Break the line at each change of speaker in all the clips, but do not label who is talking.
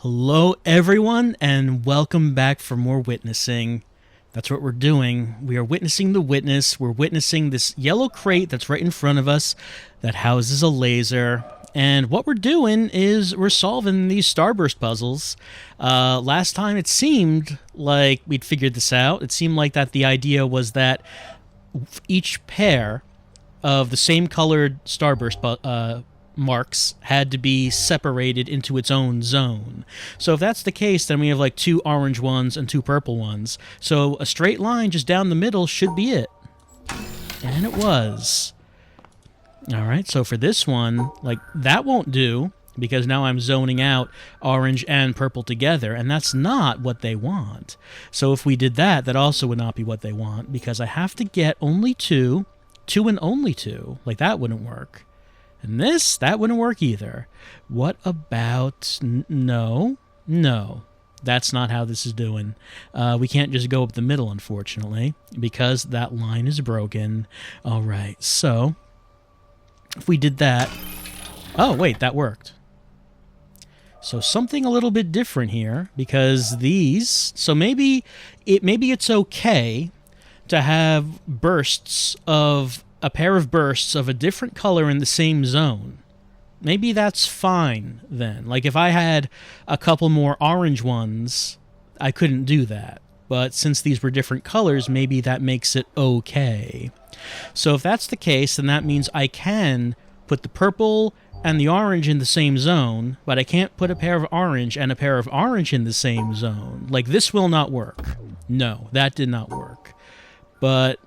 Hello, everyone, and welcome back for more witnessing. That's what we're doing. We are witnessing the witness. We're witnessing this yellow crate that's right in front of us that houses a laser. And what we're doing is we're solving these starburst puzzles. Last time it seemed like we'd figured this out. It seemed like that the idea was that each pair of the same colored starburst marks had to be separated into its own zone. So if that's the case, then we have like two orange ones and two purple ones. So a straight line just down the middle should be it. And it was. All right, so for this one, like that won't do because now I'm zoning out orange and purple together, and that's not what they want. So if we did that, that also would not be what they want because I have to get only two and only two. Like that wouldn't work. And this, that wouldn't work either. What about... No. That's not how this is doing. We can't just go up the middle, unfortunately, because that line is broken. All right, so if we did that... Oh, wait, that worked. So something a little bit different here, because these... So maybe it's okay to have bursts of... a pair of bursts of a different color in the same zone. Maybe that's fine then. Like if I had a couple more orange ones, I couldn't do that. But since these were different colors, maybe that makes it okay. So if that's the case, then that means I can put the purple and the orange in the same zone, but I can't put a pair of orange and a pair of orange in the same zone. Like this will not work. No, that did not work. But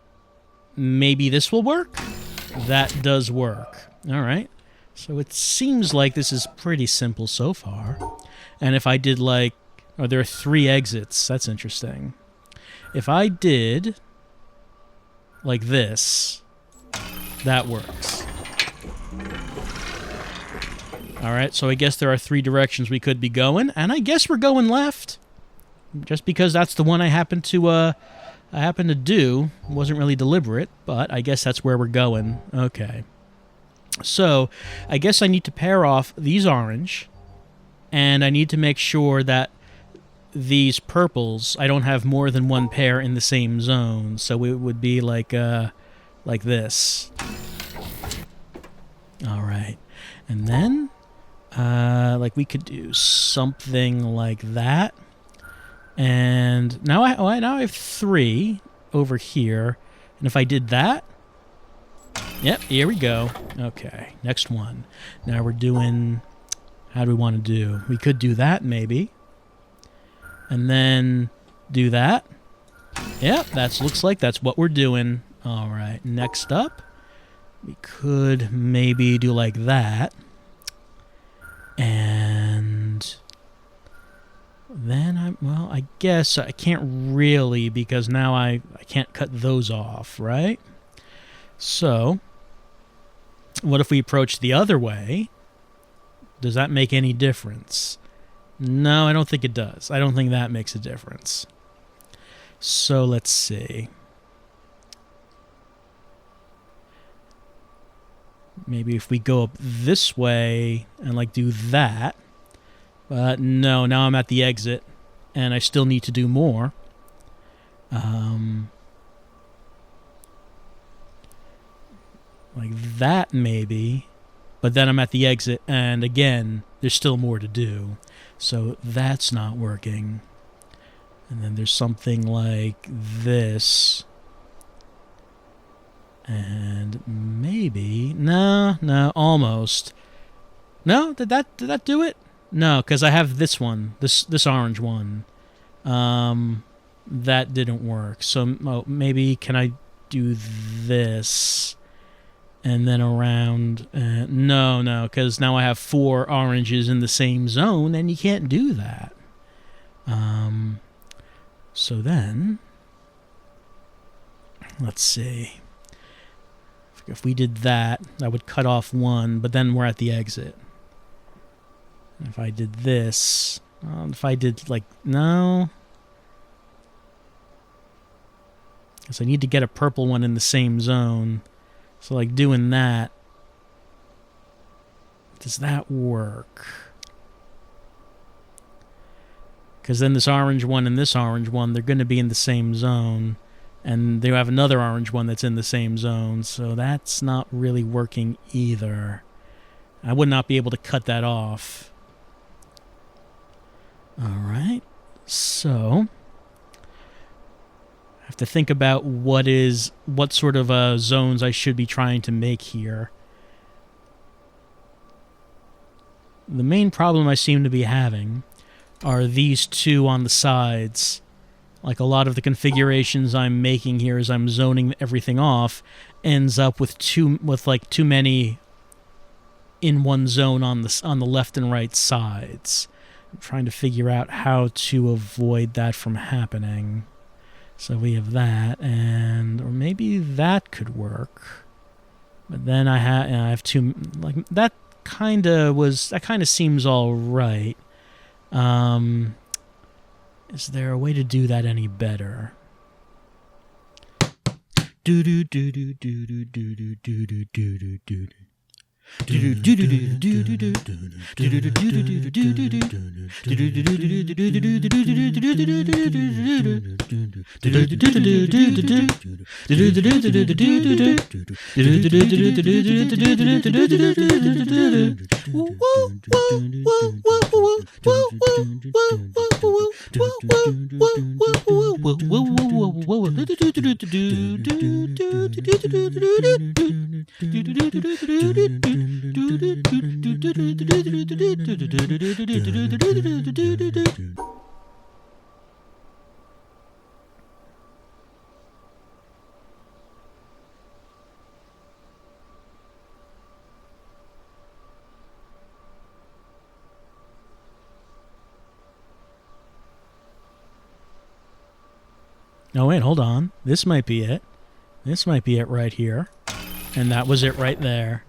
maybe this will work? That does work. All right. So it seems like this is pretty simple so far. And if I did like... Oh, there are 3 exits. That's interesting. If I did like this, that works. All right, so I guess there are 3 directions we could be going, and I guess we're going left. Just because that's the one I happen to do. It wasn't really deliberate, but I guess that's where we're going. Okay. So, I guess I need to pair off these orange, and I need to make sure that these purples, I don't have more than one pair in the same zone, so it would be like this. All right. And then, like we could do something like that. And now I have 3 over here. And if I did that... Yep, here we go. Okay, next one. Now we're doing... How do we want to do? We could do that, maybe. And then do that. Yep, that looks like that's what we're doing. All right, next up, we could maybe do like that. And... Then I guess I can't really because now I can't cut those off, right? So, what if we approach the other way? Does that make any difference? No, I don't think it does. I don't think that makes a difference. So, let's see. Maybe if we go up this way and like do that. But no, now I'm at the exit, and I still need to do more. Like that, maybe. But then I'm at the exit, and again, there's still more to do. So that's not working. And then there's something like this. And maybe... No, almost. No? Did that do it? No, because I have this one, this orange one. That didn't work. So maybe can I do this and then around? No, because now I have 4 oranges in the same zone, and you can't do that. So then, let's see. If we did that, I would cut off 1, but then we're at the exit. If I did this, if I did like, no. Because I need to get a purple one in the same zone. So like doing that. Does that work? Because then this orange one and this orange one, they're going to be in the same zone. And they have another orange one that's in the same zone. So that's not really working either. I would not be able to cut that off. Alright. So I have to think about what sort of zones I should be trying to make here. The main problem I seem to be having are these two on the sides. Like a lot of the configurations I'm making here as I'm zoning everything off ends up with too many in one zone on the left and right sides. I'm trying to figure out how to avoid that from happening. So we have that, or maybe that could work. But then I have two, like that kind of seems all right. Is there a way to do that any better? Do do do do do do do do do do do do. No, wait, hold on. This might be it. This might be it right here. And that was it right there.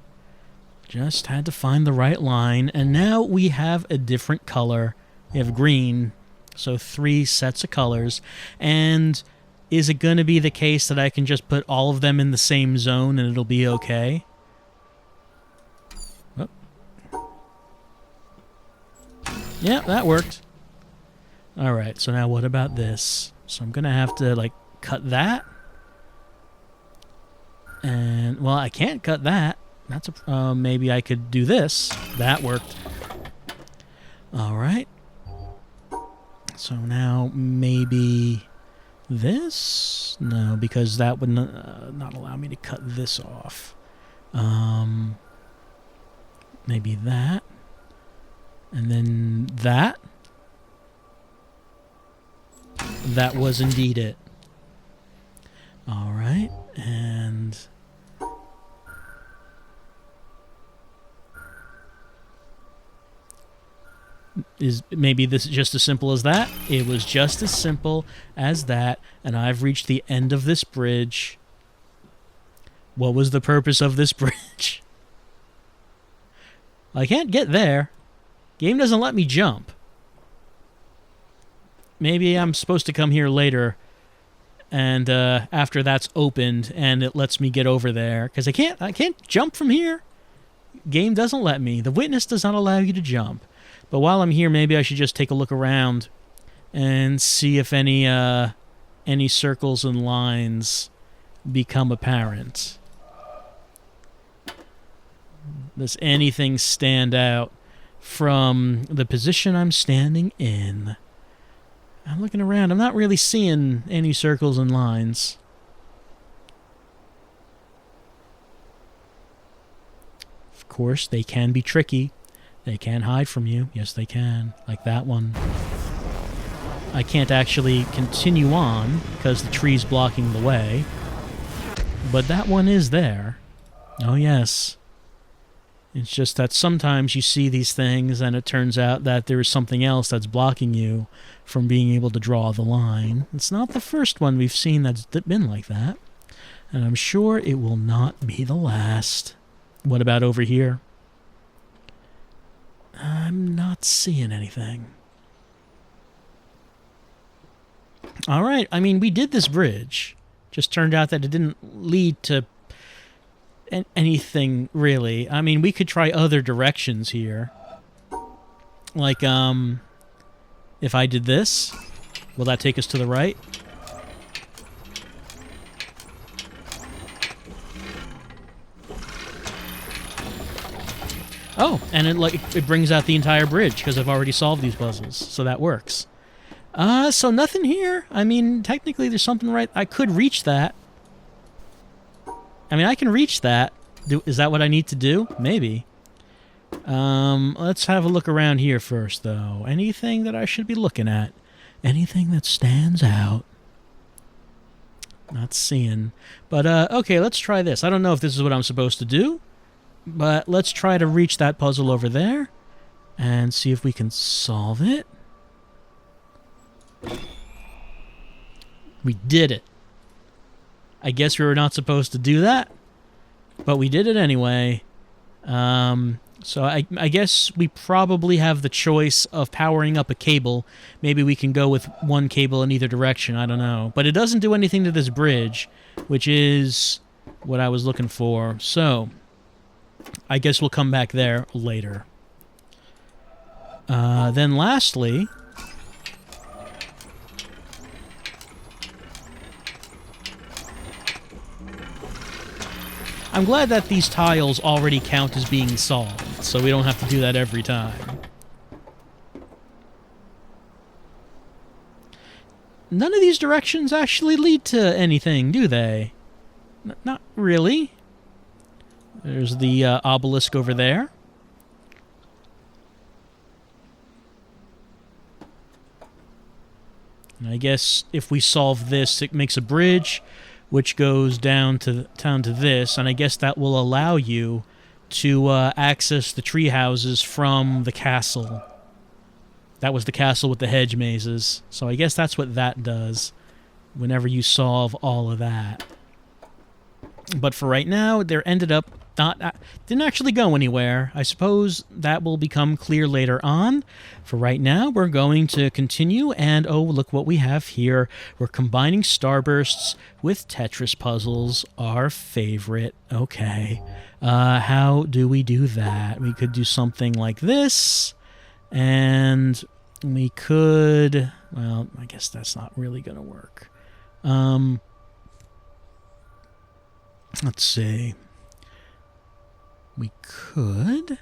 Just had to find the right line. And now we have a different color. We have green. So 3 sets of colors. And is it going to be the case that I can just put all of them in the same zone and it'll be okay? Oh. Yeah, that worked. Alright, so now what about this? So I'm going to have to, like, cut that. And, well, I can't cut that. That's a, maybe I could do this. That worked. Alright. So now maybe this? No, because that would not allow me to cut this off. Maybe that. And then that. That was indeed it. Alright, and maybe this is just as simple as that? It was just as simple as that, and I've reached the end of this bridge. What was the purpose of this bridge? I can't get there. Game doesn't let me jump. Maybe I'm supposed to come here later, and after that's opened, and it lets me get over there, because I can't jump from here. Game doesn't let me. The witness does not allow you to jump. But while I'm here, maybe I should just take a look around and see if any circles and lines become apparent. Does anything stand out from the position I'm standing in? I'm looking around. I'm not really seeing any circles and lines. Of course, they can be tricky. They can hide from you. Yes, they can. Like that one. I can't actually continue on because the tree's blocking the way. But that one is there. Oh, yes. It's just that sometimes you see these things and it turns out that there is something else that's blocking you from being able to draw the line. It's not the first one we've seen that's been like that. And I'm sure it will not be the last. What about over here? I'm not seeing anything. Alright, I mean, we did this bridge. Just turned out that it didn't lead to anything, really. I mean, we could try other directions here. Like, If I did this, will that take us to the right? Oh, and it brings out the entire bridge because I've already solved these puzzles, so that works. So nothing here. I mean, technically there's something right. I could reach that. I mean, I can reach that. Is that what I need to do? Maybe. Let's have a look around here first, though. Anything that I should be looking at? Anything that stands out? Not seeing. But, okay, let's try this. I don't know if this is what I'm supposed to do, but let's try to reach that puzzle over there and see if we can solve it. We did it. I guess we were not supposed to do that, but we did it anyway. So I guess we probably have the choice of powering up a cable. Maybe we can go with one cable in either direction. I don't know. But it doesn't do anything to this bridge, which is what I was looking for. So I guess we'll come back there later. Then lastly, I'm glad that these tiles already count as being solved, so we don't have to do that every time. None of these directions actually lead to anything, do they? Not really. There's the obelisk over there. And I guess if we solve this, it makes a bridge, which goes down to this, and I guess that will allow you to access the tree houses from the castle. That was the castle with the hedge mazes, so I guess that's what that does whenever you solve all of that. But for right now, there ended up didn't actually go anywhere. I suppose that will become clear later on. For right now, we're going to continue, and oh, look what we have here. We're combining starbursts with Tetris puzzles, our favorite. Okay. How do we do that? We could do something like this, and we could... Well, I guess that's not really going to work. Let's see. We could,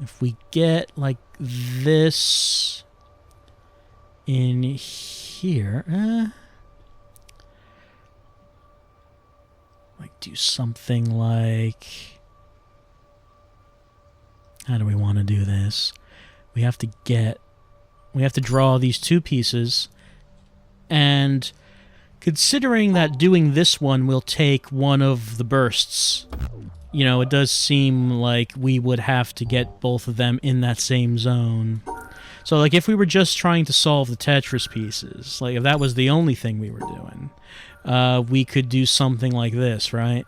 if we get like this in here, like do something like, how do we want to do this? We have to draw these two pieces, and considering that doing this one will take one of the bursts, you know, it does seem like we would have to get both of them in that same zone. So, like, if we were just trying to solve the Tetris pieces, like, if that was the only thing we were doing, we could do something like this, right?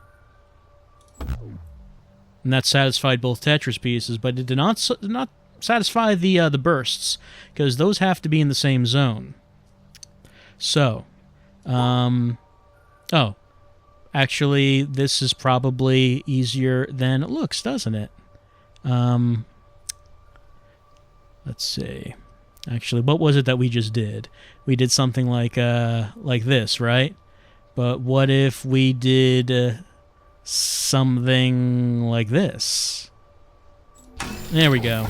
And that satisfied both Tetris pieces, but it did not satisfy the bursts, because those have to be in the same zone. So, oh. Actually, this is probably easier than it looks, doesn't it? Let's see. Actually, what was it that we just did? We did something like this, right? But what if we did something like this? There we go.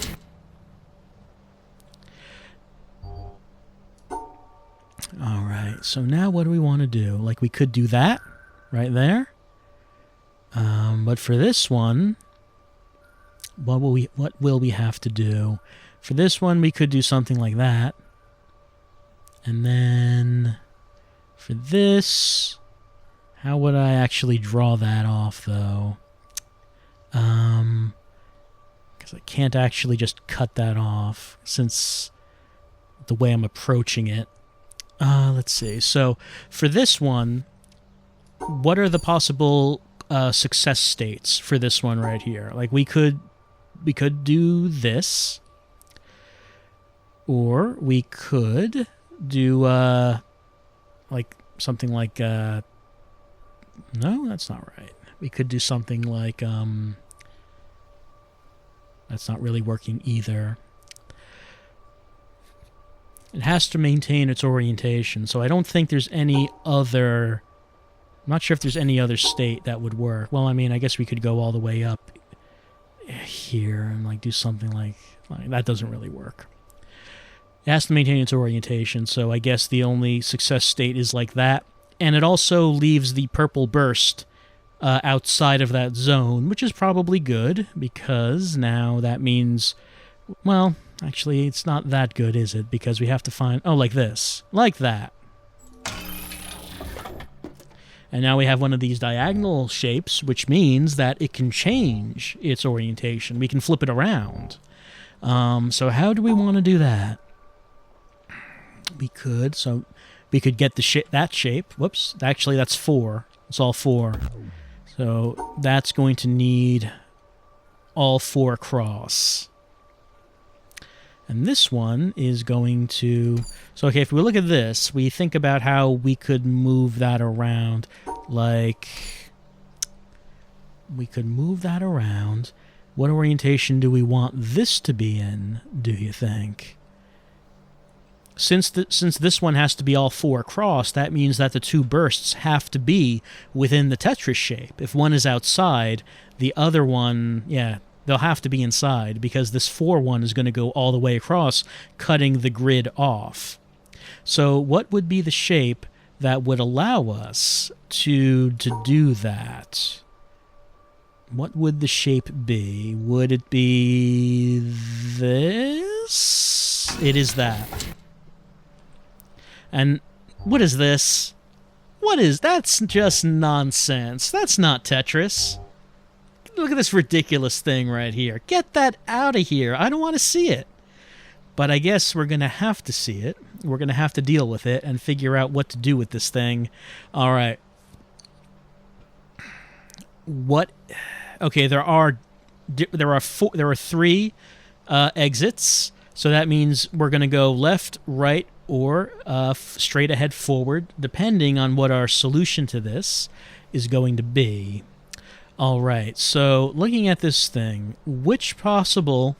All right, so now what do we want to do? Like, we could do that. Right there. But for this one, what will we have to do? For this one, we could do something like that. And then for this, how would I actually draw that off, though? Because I can't actually just cut that off, since the way I'm approaching it. Let's see. So for this one, what are the possible success states for this one right here? Like, we could do this, or we could do like something like no, that's not right. We could do something like that's not really working either. It has to maintain its orientation, so I don't think there's any other... I'm not sure if there's any other state that would work. Well, I mean, I guess we could go all the way up here and like do something like that. Doesn't really work. It has to maintain its orientation, so I guess the only success state is like that. And it also leaves the purple burst outside of that zone, which is probably good, because now that means... Well, actually, it's not that good, is it? Because we have to find... Oh, like this. Like that. And now we have one of these diagonal shapes, which means that it can change its orientation. We can flip it around. So how do we want to do that? We could get that shape. Whoops. Actually, that's 4. It's all 4. So that's going to need all 4 across. And this one is going to... So, okay, if we look at this, we think about how we could move that around. Like, we could move that around. What orientation do we want this to be in, do you think? Since this one has to be all 4 across, that means that the 2 bursts have to be within the Tetris shape. If one is outside, the other one, yeah... They'll have to be inside, because this 4 one is going to go all the way across, cutting the grid off. So what would be the shape that would allow us to do that? What would the shape be? Would it be this? It is that. And what is this? That's just nonsense. That's not Tetris. Look at this ridiculous thing right here. Get that out of here. I don't want to see it. But I guess we're going to have to see it. We're going to have to deal with it and figure out what to do with this thing. All right. What? Okay, there are 3 exits. So that means we're going to go left, right, or straight ahead forward, depending on what our solution to this is going to be. All right, so looking at this thing, which possible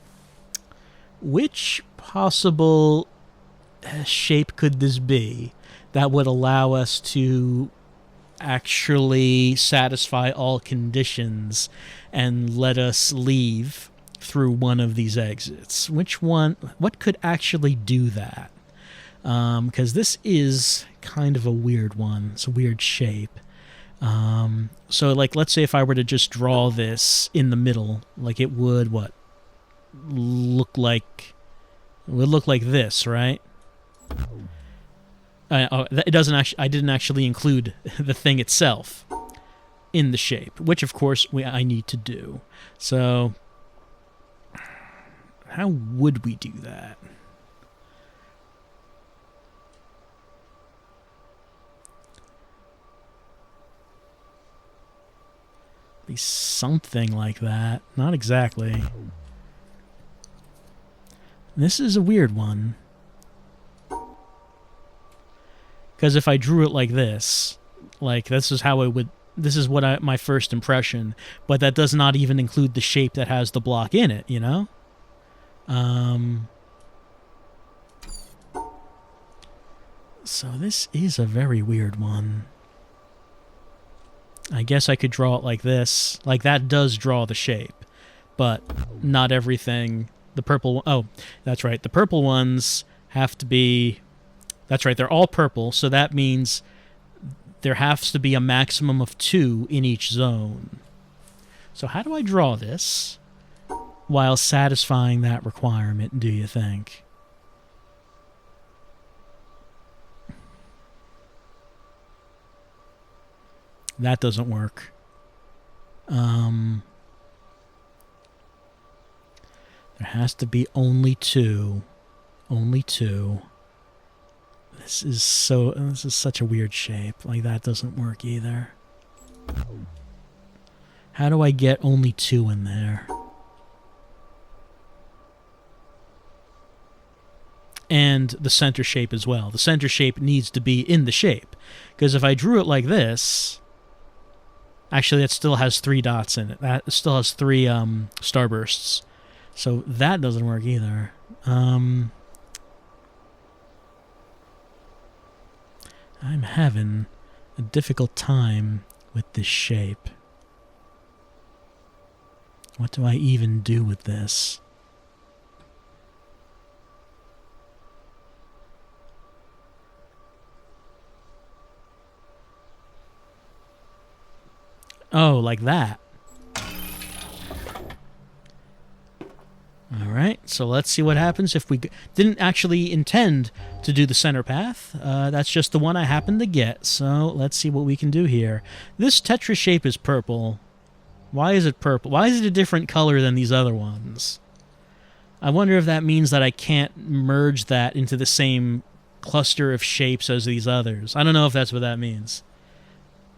shape could this be that would allow us to actually satisfy all conditions and let us leave through one of these exits? What could actually do that? Because this is kind of a weird one. It's a weird shape. So, like, let's say if I were to just draw this in the middle, like, it would, look like this, right? It doesn't actually, I didn't actually include the thing itself in the shape, which, of course, I need to do. So, how would we do that? Something like that. Not exactly. This is a weird one. Because if I drew it like this is how it would... This is what my first impression, but that does not even include the shape that has the block in it, you know? So this is a very weird one. I guess I could draw it like this. Like, that does draw the shape. But not everything... The purple... Oh, that's right. The purple ones have to be... That's right. They're all purple, so that means there has to be a maximum of 2 in each zone. So how do I draw this while satisfying that requirement, do you think? That doesn't work. There has to be only 2. Only 2. This is such a weird shape. Like, that doesn't work either. How do I get only 2 in there? And the center shape as well. The center shape needs to be in the shape. Because if I drew it like this... Actually, that still has 3 dots in it. That still has 3 starbursts. So that doesn't work either. I'm having a difficult time with this shape. What do I even do with this? Oh, like that. Alright, so let's see what happens if we didn't actually intend to do the center path. That's just the one I happened to get, so let's see what we can do here. This Tetris shape is purple. Why is it purple? Why is it a different color than these other ones? I wonder if that means that I can't merge that into the same cluster of shapes as these others. I don't know if that's what that means.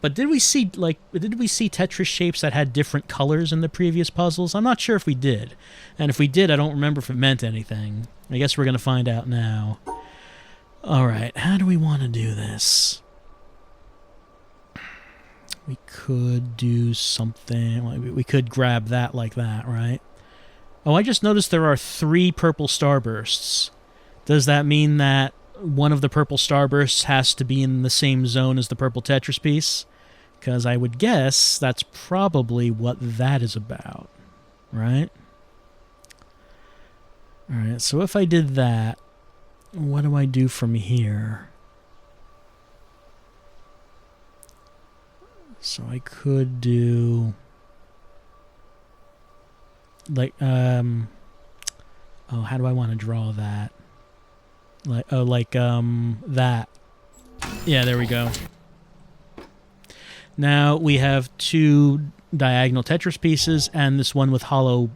But did we see Tetris shapes that had different colors in the previous puzzles? I'm not sure if we did. And if we did, I don't remember if it meant anything. I guess we're going to find out now. Alright, how do we want to do this? We could do something... We could grab that like that, right? Oh, I just noticed there are 3 purple starbursts. Does that mean that one of the purple starbursts has to be in the same zone as the purple Tetris piece? Because I would guess that's probably what that is about, right? Alright, so if I did that, what do I do from here? So I could do... like, oh, how do I want to draw that? That. Yeah, there we go. Now we have 2 diagonal Tetris pieces and this one with hollow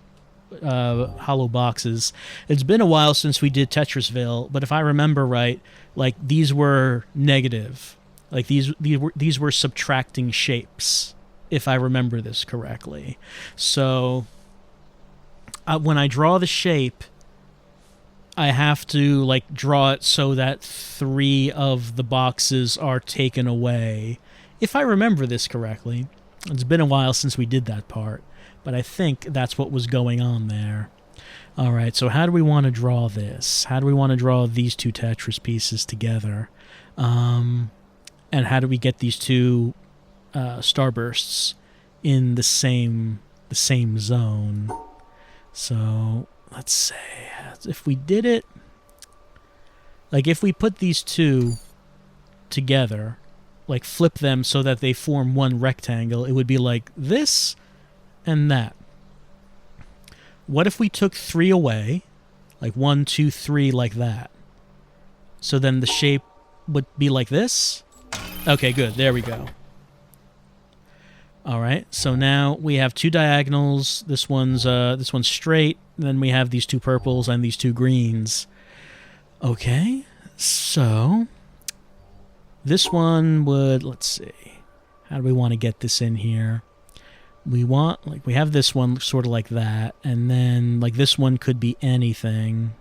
boxes. It's been a while since we did Tetrisville, but if I remember right, like these were negative. Like these were subtracting shapes, if I remember this correctly. So when I draw the shape, I have to like draw it so that 3 of the boxes are taken away. If I remember this correctly. It's been a while since we did that part, but I think that's what was going on there. Alright, so how do we want to draw this? How do we want to draw these 2 Tetris pieces together? And how do we get these 2 starbursts in the same zone? So, let's say, if we did it, like if we put these 2 together, like flip them so that they form one rectangle, it would be like this and that. What if we took 3 away, like 1, 2, 3, like that? So then the shape would be like this? Okay, good, there we go. Alright, so now we have 2 diagonals, this one's straight, then we have these 2 purples and these 2 greens. Okay, so this one would, let's see, how do we want to get this in here? We want, like, we have this one sort of like that, and then, like, this one could be anything.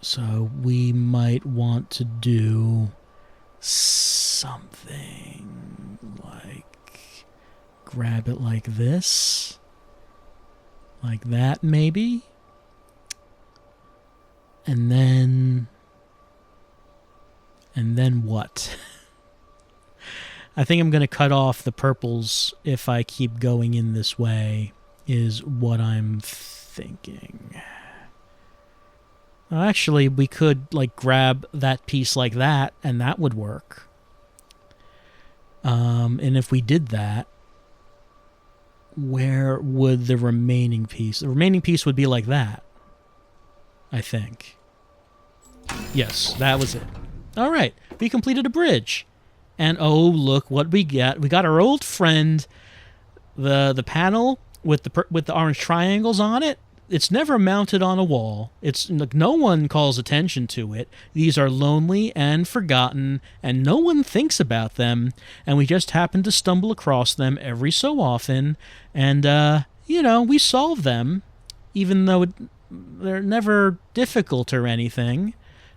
So we might want to do something like grab it like this, like that maybe, and then what? I think I'm going to cut off the purples if I keep going in this way, is what I'm thinking. Actually, we could like grab that piece like that, and that would work. And if we did that, where would the remaining piece... The remaining piece would be like that, I think. Yes, that was it. All right, we completed a bridge. And oh, look what we got. We got our old friend, the panel with the orange triangles on it. It's never mounted on a wall. It's like no one calls attention to it. These are lonely and forgotten, and no one thinks about them. And we just happen to stumble across them every so often, and we solve them, even though they're never difficult or anything.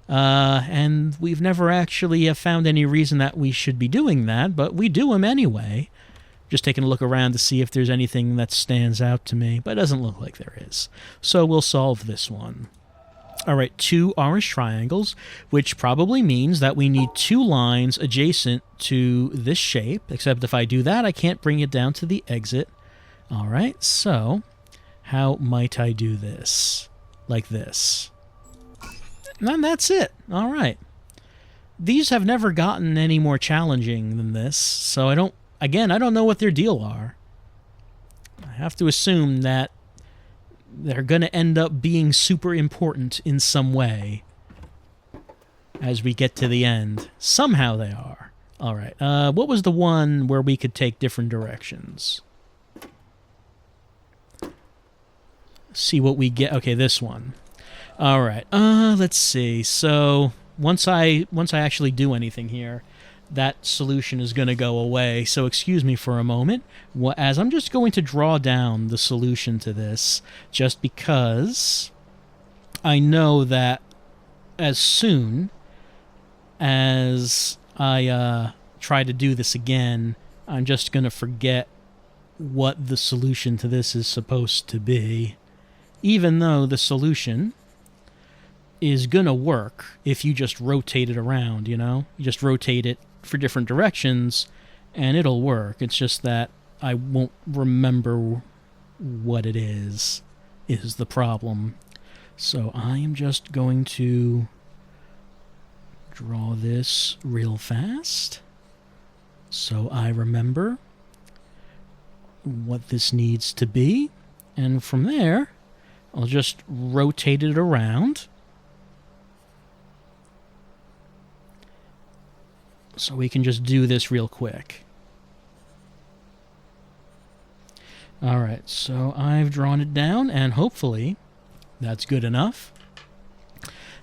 And we've never actually found any reason that we should be doing that, but we do them anyway. Just taking a look around to see if there's anything that stands out to me, but it doesn't look like there is. So we'll solve this one. All right, 2 orange triangles, which probably means that we need 2 lines adjacent to this shape, except if I do that, I can't bring it down to the exit. All right, so how might I do this? Like this. And that's it. All right. These have never gotten any more challenging than this, so I don't know what their deal are. I have to assume that they're going to end up being super important in some way as we get to the end. Somehow they are. All right. What was the one where we could take different directions? See what we get. Okay, this one. All right. Let's see. So once I actually do anything here, that solution is going to go away. So excuse me for a moment, as I'm just going to draw down the solution to this, just because I know that as soon as I try to do this again, I'm just going to forget what the solution to this is supposed to be, even though the solution is going to work if you just rotate it around, you know? You just rotate it for different directions, and it'll work. It's just that I won't remember what it is the problem. So I am just going to draw this real fast so I remember what this needs to be, and from there I'll just rotate it around so we can just do this real quick. Alright, so I've drawn it down, and hopefully that's good enough.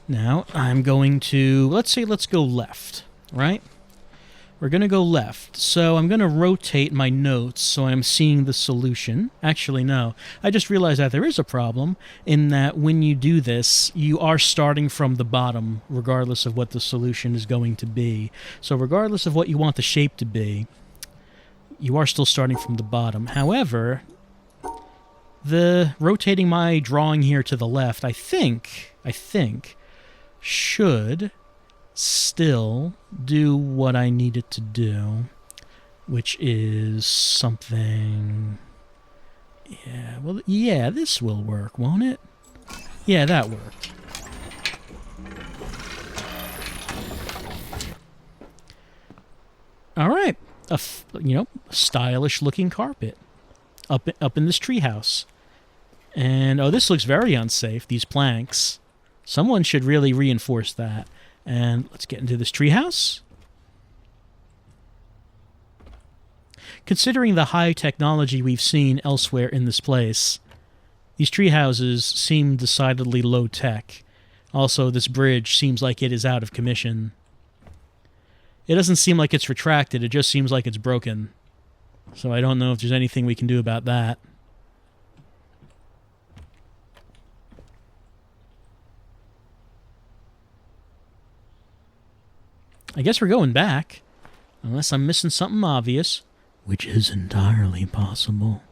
Now I'm going to, let's go left, right? We're going to go left, so I'm going to rotate my notes so I'm seeing the solution. Actually, no. I just realized that there is a problem in that when you do this, you are starting from the bottom, regardless of what the solution is going to be. So regardless of what you want the shape to be, you are still starting from the bottom. However, the rotating my drawing here to the left, I think, should still do what I need it to do, which is something... Yeah, well, yeah, this will work, won't it? Yeah, that worked. All right, a stylish-looking carpet up in this treehouse. And, oh, this looks very unsafe, these planks. Someone should really reinforce that. And let's get into this treehouse. Considering the high technology we've seen elsewhere in this place, these treehouses seem decidedly low-tech. Also, this bridge seems like it is out of commission. It doesn't seem like it's retracted, it just seems like it's broken. So I don't know if there's anything we can do about that. I guess we're going back, unless I'm missing something obvious, which is entirely possible.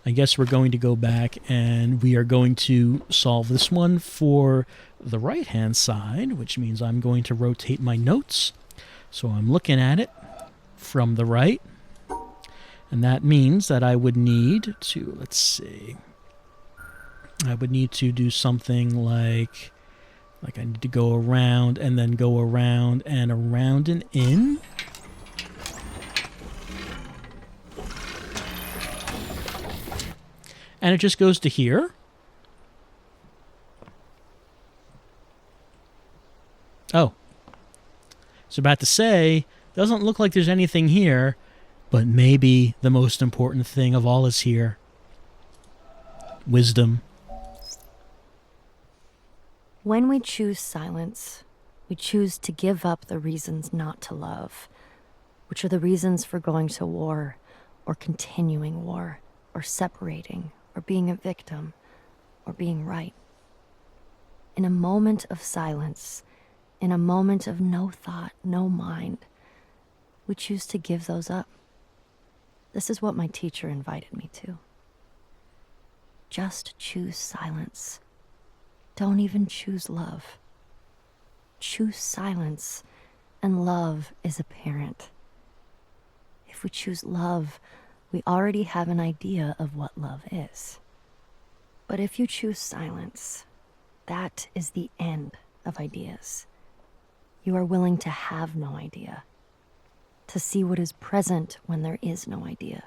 I guess we're going to go back and we are going to solve this one for the right-hand side, which means I'm going to rotate my notes. So I'm looking at it from the right, and that means that I would need to, let's see, I would need to do something like I need to go around and then go around and around and in. And it just goes to here. Oh. I was about to say, doesn't look like there's anything here, but maybe the most important thing of all is here. Wisdom.
When we choose silence, we choose to give up the reasons not to love, which are the reasons for going to war, or continuing war, or separating, or being a victim, or being right. In a moment of silence, in a moment of no thought, no mind, we choose to give those up. This is what my teacher invited me to. Just choose silence. don't even choose love. Choose silence, and love is apparent. If we choose love, we already have an idea of what love is. But if you choose silence, that is the end of ideas. You are willing to have no idea, to see what is present when there is no idea,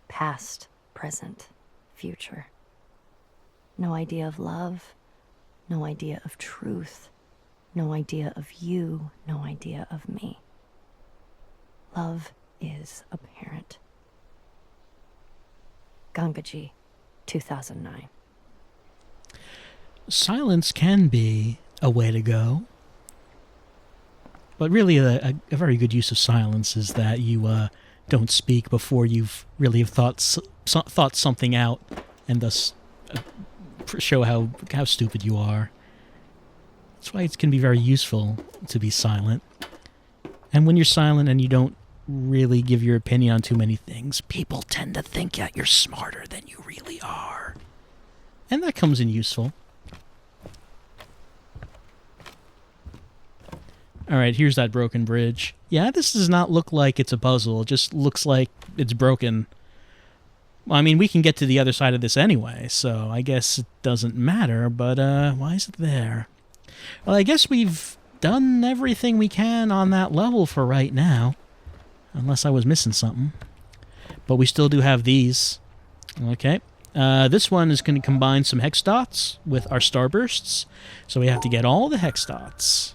past, present, future. No idea of love, no idea of truth, no idea of you, no idea of me. Love is apparent. Gangaji, 2009.
Silence can be a way to go. But really, a very good use of silence is that you don't speak before you've really have thought something out, and thus show how stupid you are. That's why it can be very useful to be silent. And when you're silent and you don't really give your opinion on too many things, people tend to think that you're smarter than you really are. And that comes in useful. Alright, here's that broken bridge. Yeah, this does not look like it's a puzzle. It just looks like it's broken. Well, I mean, we can get to the other side of this anyway, so I guess it doesn't matter, but why is it there? Well, I guess we've done everything we can on that level for right now. Unless I was missing something. But we still do have these. Okay. This one is going to combine some hex dots with our starbursts. So we have to get all the hex dots.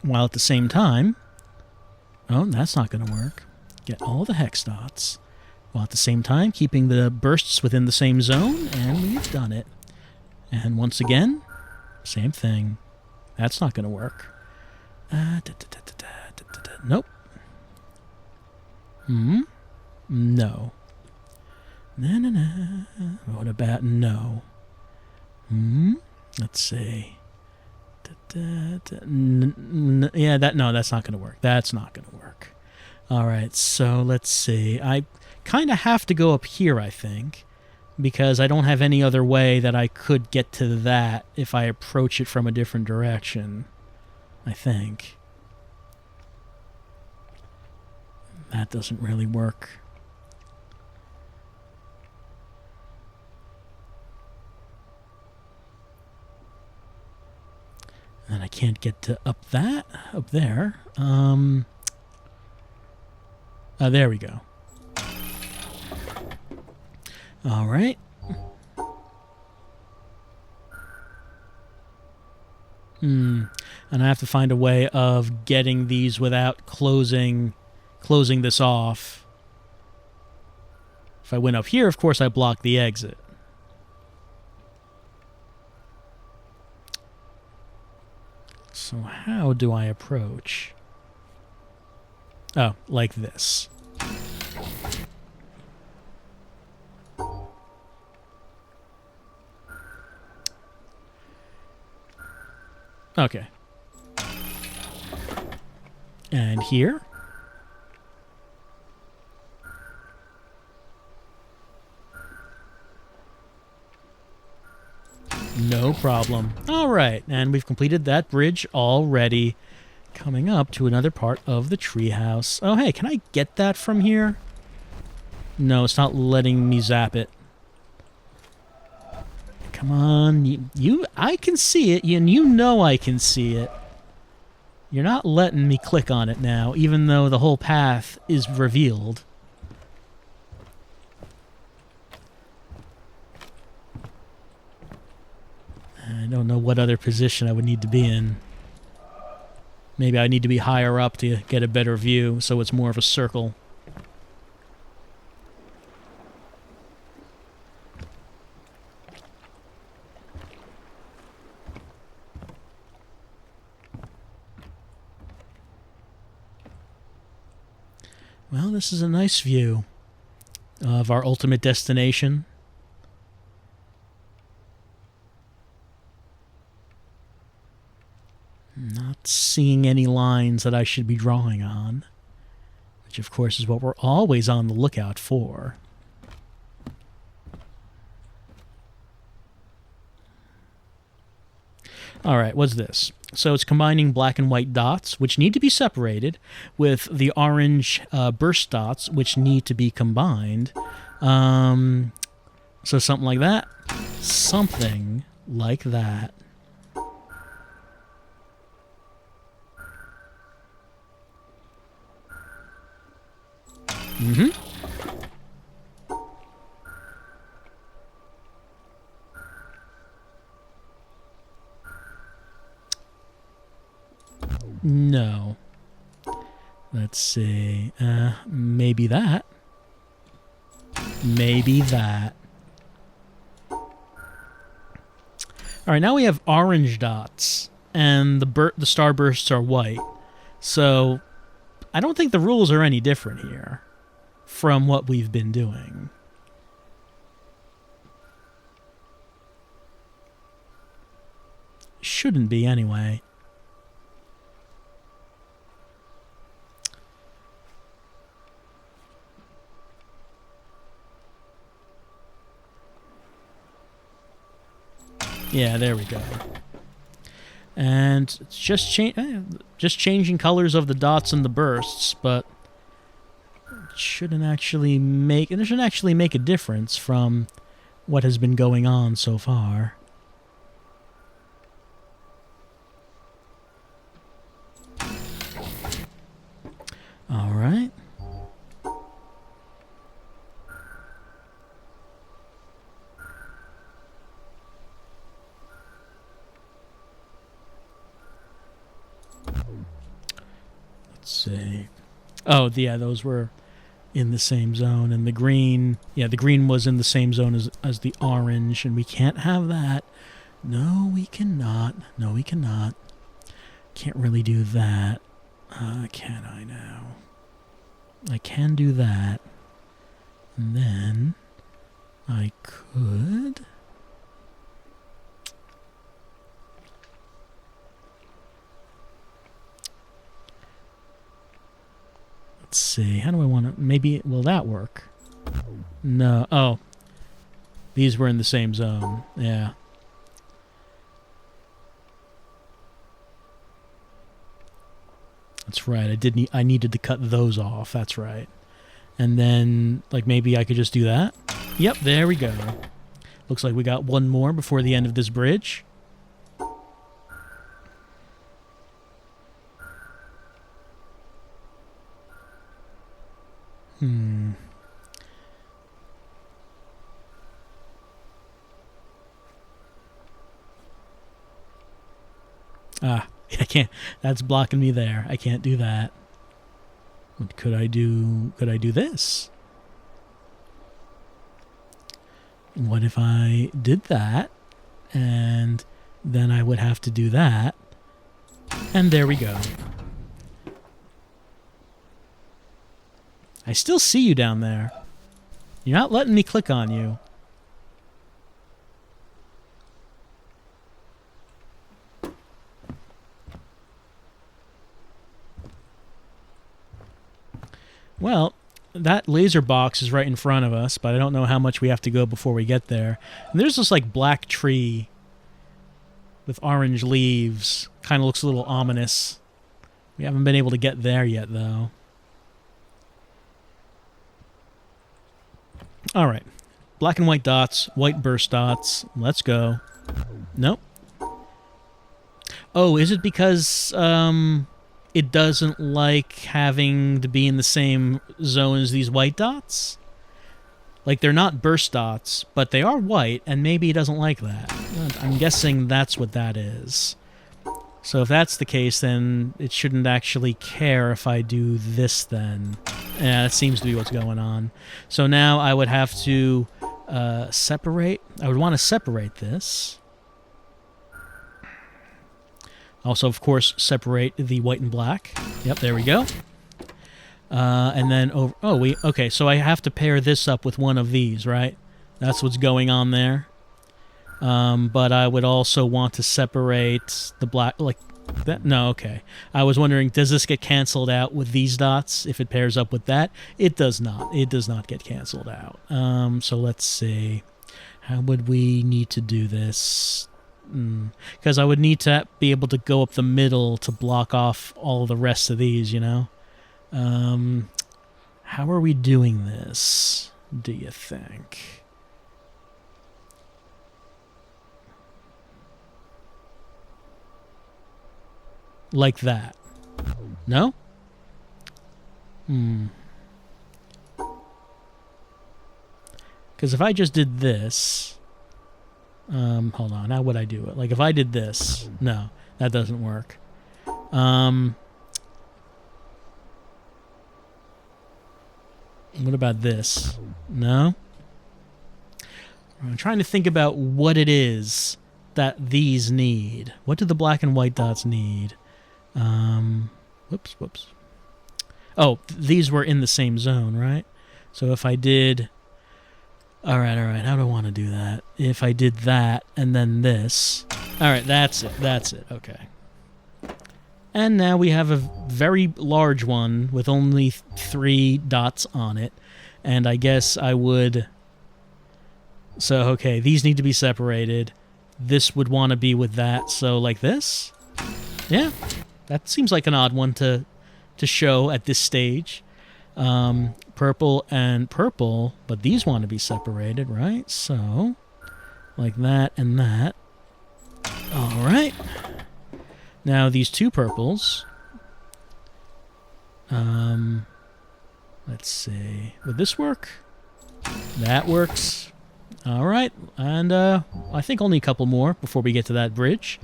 While at the same time... Oh, that's not going to work. Get all the hex dots. While at the same time keeping the bursts within the same zone. And we've done it. And once again, same thing. That's not going to work. Nope. No. Na. What about no? Let's see. Yeah, that's not going to work. That's not going to work. All right, so let's see. I kind of have to go up here, I think, because I don't have any other way that I could get to that if I approach it from a different direction, I think. That doesn't really work. And I can't get to up there. There we go. All right. And I have to find a way of getting these without closing this off. If I went up here, of course, I block the exit. So how do I approach? Oh, like this. Okay. And here? No problem. All right, and we've completed that bridge already. Coming up to another part of the treehouse. Oh, hey, can I get that from here? No, it's not letting me zap it. Come on, I can see it, and you know I can see it. You're not letting me click on it now, even though the whole path is revealed. I don't know what other position I would need to be in. Maybe I need to be higher up to get a better view, so it's more of a circle. Well, this is a nice view of our ultimate destination. Not seeing any lines that I should be drawing on, which of course is what we're always on the lookout for. All right, what's this? So it's combining black and white dots, which need to be separated, with the orange burst dots, which need to be combined. So something like that. Something like that. Mm-hmm. No. Let's see. Maybe that. Maybe that. All right, now we have orange dots, and the starbursts are white. So I don't think the rules are any different here from what we've been doing. Shouldn't be anyway. Yeah, there we go. And it's just changing colors of the dots and the bursts, but it shouldn't actually make a difference from what has been going on so far. All right. Let's see. Oh, yeah, those were in the same zone, and the green was in the same zone as the orange, and we can't have that. No, we cannot. No, we cannot. Can't really do that. Can I now? I can do that. And then I could... Let's see. How do I want to... Maybe... Will that work? No. Oh. These were in the same zone. Yeah. That's right. I needed to cut those off. That's right. And then, like, maybe I could just do that. Yep, there we go. Looks like we got one more before the end of this bridge. Ah, I can't. That's blocking me there. I can't do that. What could I do? Could I do this? What if I did that? And then I would have to do that. And there we go. I still see you down there. You're not letting me click on you. Well, that laser box is right in front of us, but I don't know how much we have to go before we get there. And there's this, like, black tree with orange leaves. Kind of looks a little ominous. We haven't been able to get there yet, though. All right. Black and white dots, white burst dots. Let's go. Nope. Oh, is it because it doesn't like having to be in the same zone as these white dots? Like, they're not burst dots, but they are white, and maybe it doesn't like that. I'm guessing that's what that is. So if that's the case, then it shouldn't actually care if I do this then. Yeah, that seems to be what's going on. So now I would have to separate. I would want to separate this. Also, of course, separate the white and black. Yep, there we go. And then over... Oh, okay, so I have to pair this up with one of these, right? That's what's going on there. But I would also want to separate the black... Like that? No, okay. I was wondering, does this get canceled out with these dots if it pairs up with that? It does not. It does not get canceled out. So let's see. How would we need to do this? Because I would need to be able to go up the middle to block off all the rest of these, you know? How are we doing this, do you think? Like that. No? Because if I just did this... hold on, how would I do it? Like, if I did this... No, that doesn't work. What about this? No? I'm trying to think about what it is that these need. What do the black and white dots need? Whoops. Oh, these were in the same zone, right? So if I did... Alright, how do I want to do that? If I did that, and then this... Alright, that's it, okay. And now we have a very large one with only 3 dots on it. And I guess I would... So, okay, these need to be separated. This would want to be with that, so like this? Yeah, that seems like an odd one to show at this stage. Purple and purple, but these want to be separated, right? So, like that and that. All right. Now these 2 purples. Let's see. Would this work? That works. All right, and I think only a couple more before we get to that bridge.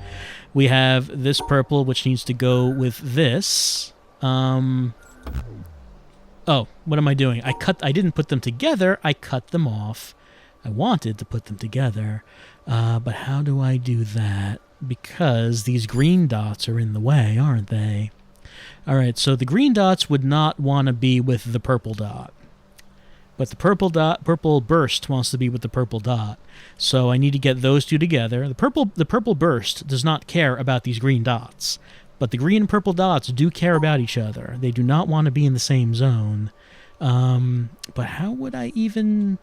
We have this purple, which needs to go with this. Oh, what am I doing? I didn't put them together. I cut them off. I wanted to put them together, but how do I do that? Because these green dots are in the way, aren't they? All right, so the green dots would not want to be with the purple dot. But the purple burst wants to be with the purple dot. So I need to get those 2 together. The purple burst does not care about these green dots. But the green and purple dots do care about each other. They do not want to be in the same zone. But how would I even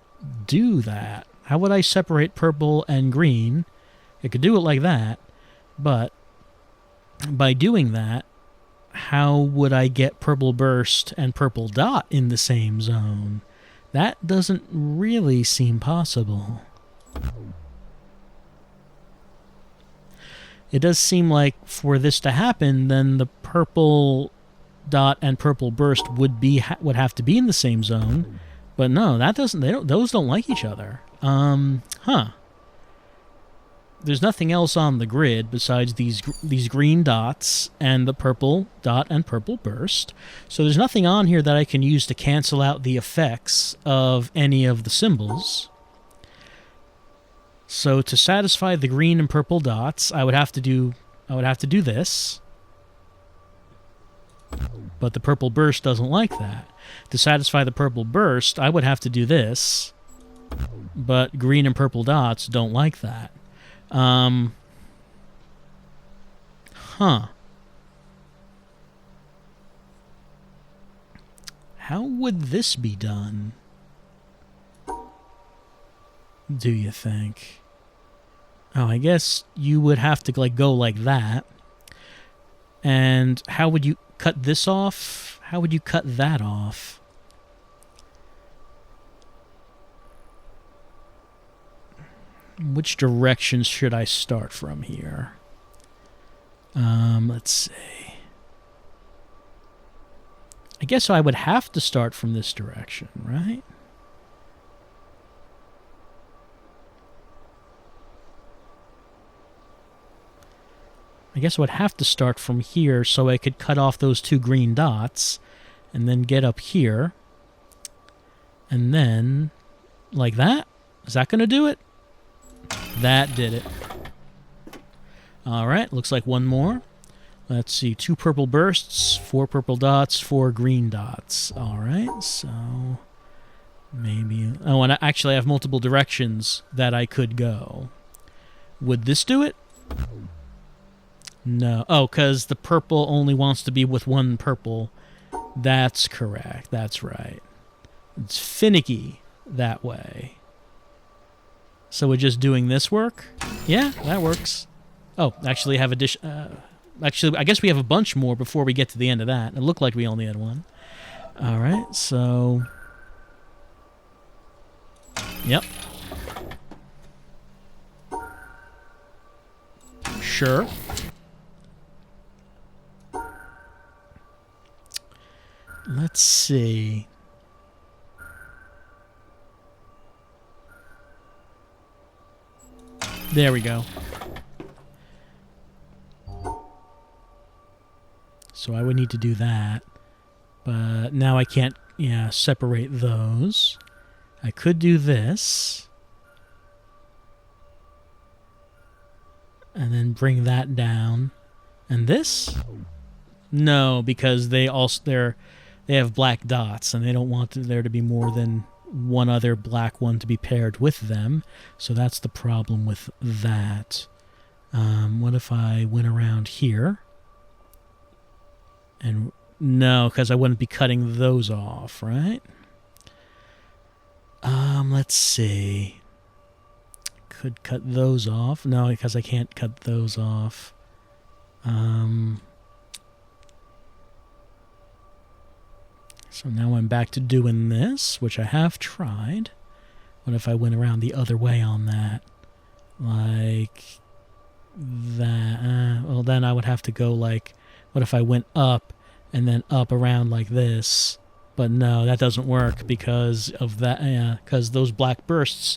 do that? How would I separate purple and green? I could do it like that. But by doing that, how would I get purple burst and purple dot in the same zone? That doesn't really seem possible. It does seem like for this to happen, then the purple dot and purple burst would have to be in the same zone. But no, that doesn't. Those don't like each other. There's nothing else on the grid besides these green dots and the purple dot and purple burst. So there's nothing on here that I can use to cancel out the effects of any of the symbols. So to satisfy the green and purple dots, I would have to do this. But the purple burst doesn't like that. To satisfy the purple burst, I would have to do this. But green and purple dots don't like that. How would this be done? Do you think? Oh, I guess you would have to go like that. And how would you cut this off? How would you cut that off? Which direction should I start from here? Let's see. I guess I would have to start from this direction, right? I guess I would have to start from here so I could cut off those 2 green dots and then get up here. And then, like that? Is that going to do it? That did it. Alright, looks like one more. Let's see, 2 purple bursts, 4 purple dots, 4 green dots. Alright, so maybe... Oh, and actually I have multiple directions that I could go. Would this do it? No. Oh, because the purple only wants to be with one purple. That's correct. That's right. It's finicky that way. So would just doing this work? Yeah, that works. Oh, actually, have actually, I guess we have a bunch more before we get to the end of that. It looked like we only had one. All right, so... Yep. Sure. Let's see. There we go. So I would need to do that. But now I can't, yeah, separate those. I could do this. And then bring that down. And this? No, because they have black dots, and they don't want there to be more than one other black one to be paired with them. So that's the problem with that. What if I went around here? And no, because I wouldn't be cutting those off, right? Let's see. Could cut those off. No, because I can't cut those off. So now I'm back to doing this, which I have tried. What if I went around the other way on that? Like that. Well, then I would have to go like, what if I went up and then up around like this? But no, that doesn't work because of that. Because those black bursts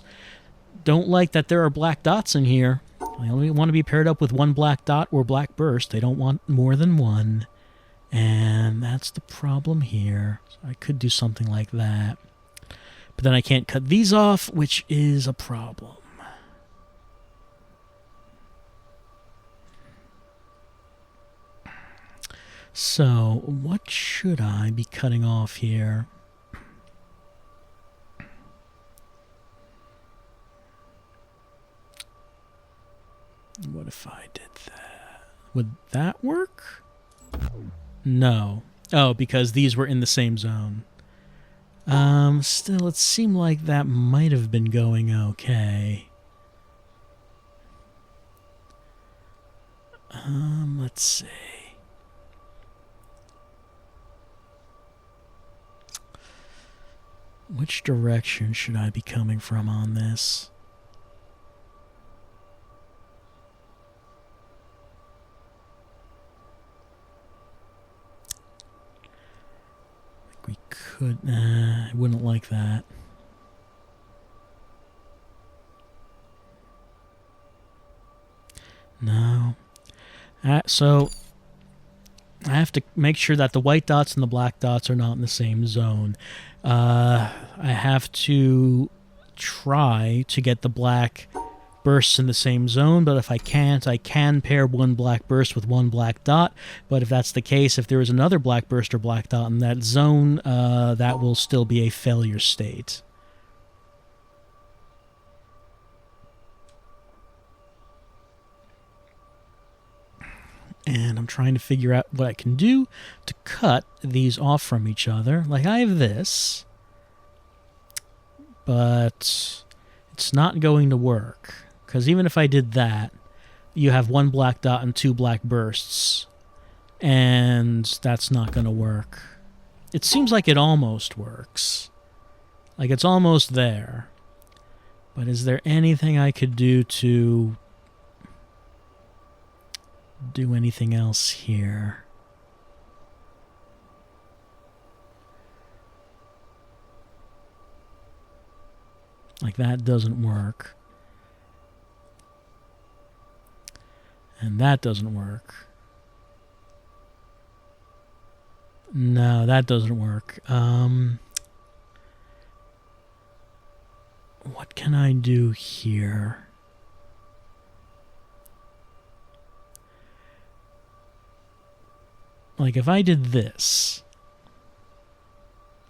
don't like that there are black dots in here. They only want to be paired up with one black dot or black burst. They don't want more than one. And that's the problem here. So I could do something like that. But then I can't cut these off, which is a problem. So, what should I be cutting off here? What if I did that? Would that work? No. Oh, because these were in the same zone. Still, it seemed like that might have been going okay. Let's see. Which direction should I be coming from on this? We could... I wouldn't like that. No. So, I have to make sure that the white dots and the black dots are not in the same zone. I have to try to get the black bursts in the same zone, but if I can't, I can pair one black burst with one black dot. But if that's the case, if there is another black burst or black dot in that zone, that will still be a failure state. And I'm trying to figure out what I can do to cut these off from each other. Like, I have this, but it's not going to work. Because even if I did that, you have one black dot and two black bursts. And that's not going to work. It seems like it almost works. Like, it's almost there. But is there anything I could do to do anything else here? Like, that doesn't work. And that doesn't work. No, that doesn't work. What can I do here? Like, if I did this,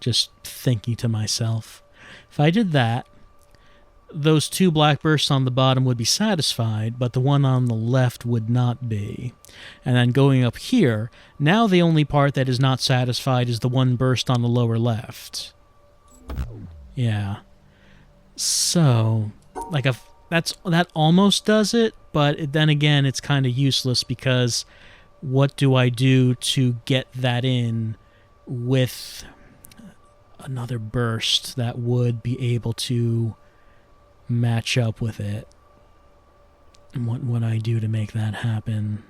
just thinking to myself, if I did that, those two black bursts on the bottom would be satisfied, but the one on the left would not be. And then going up here, now the only part that is not satisfied is the one burst on the lower left. Yeah. So, like, that almost does it, but then again, it's kind of useless because what do I do to get that in with another burst that would be able to match up with it? And what would I do to make that happen?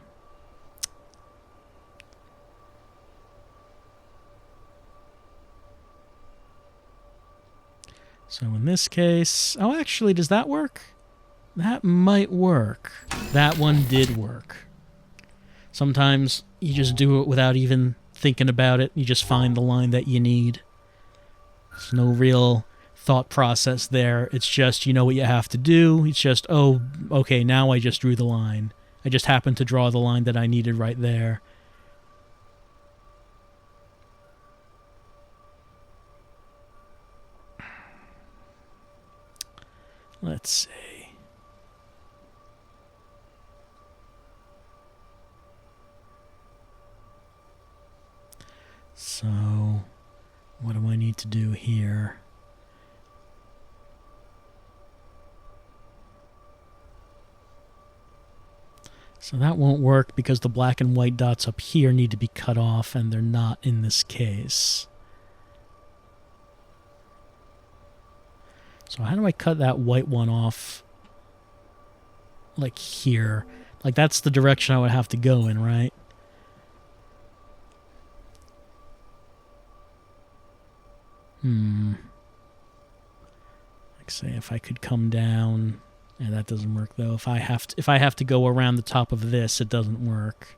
So in this case... Oh, actually, does that work? That might work. That one did work. Sometimes you just do it without even thinking about it. You just find the line that you need. There's no real thought process there. It's just, you know what you have to do. It's just, oh, okay, now I just drew the line. I just happened to draw the line that I needed right there. Let's see. So, what do I need to do here? So that won't work because the black and white dots up here need to be cut off, and they're not in this case. So how do I cut that white one off? Like here. Like that's the direction I would have to go in, right? Like say if I could come down... Yeah, that doesn't work though. If I have to go around the top of this, it doesn't work.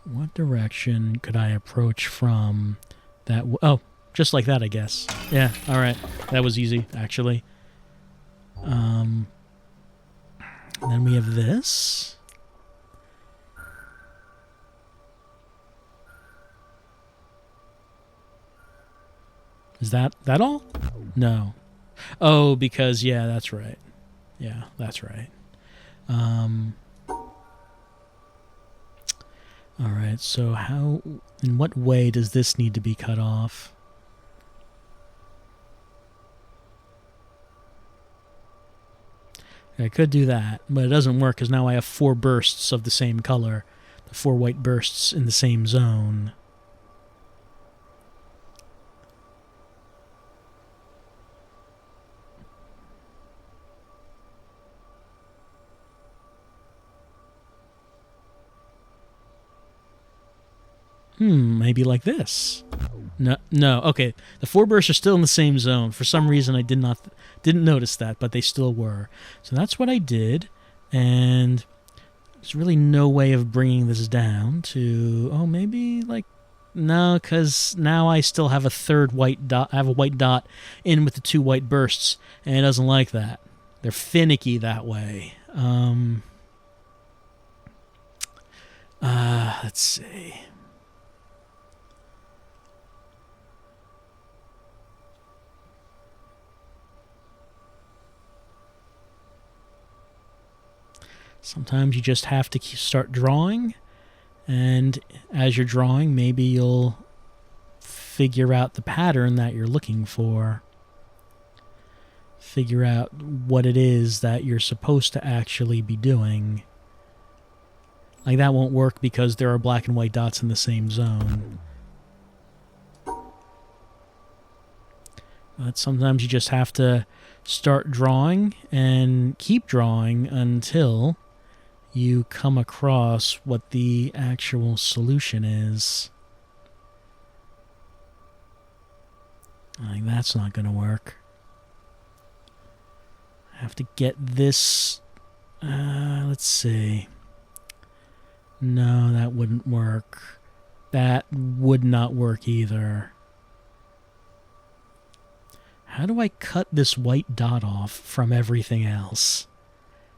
What direction could I approach from that? Oh, just like that, I guess. Yeah, all right. That was easy, actually. And then we have this. Is that all? No. Oh, because, yeah, that's right. Yeah, that's right. Alright, so in what way does this need to be cut off? I could do that, but it doesn't work because now I have 4 bursts of the same color. The 4 white bursts in the same zone. Maybe like this. No, okay. The 4 bursts are still in the same zone. For some reason, I didn't notice that, but they still were. So that's what I did, and there's really no way of bringing this down to... Oh, maybe like... No, because now I still have a third white dot. I have a white dot in with the 2 white bursts, and it doesn't like that. They're finicky that way. Let's see... Sometimes you just have to start drawing, and as you're drawing, maybe you'll figure out the pattern that you're looking for. Figure out what it is that you're supposed to actually be doing. Like that won't work because there are black and white dots in the same zone. But sometimes you just have to start drawing and keep drawing until you come across what the actual solution is. Like, that's not going to work. I have to get this... let's see. No, that wouldn't work. That would not work either. How do I cut this white dot off from everything else?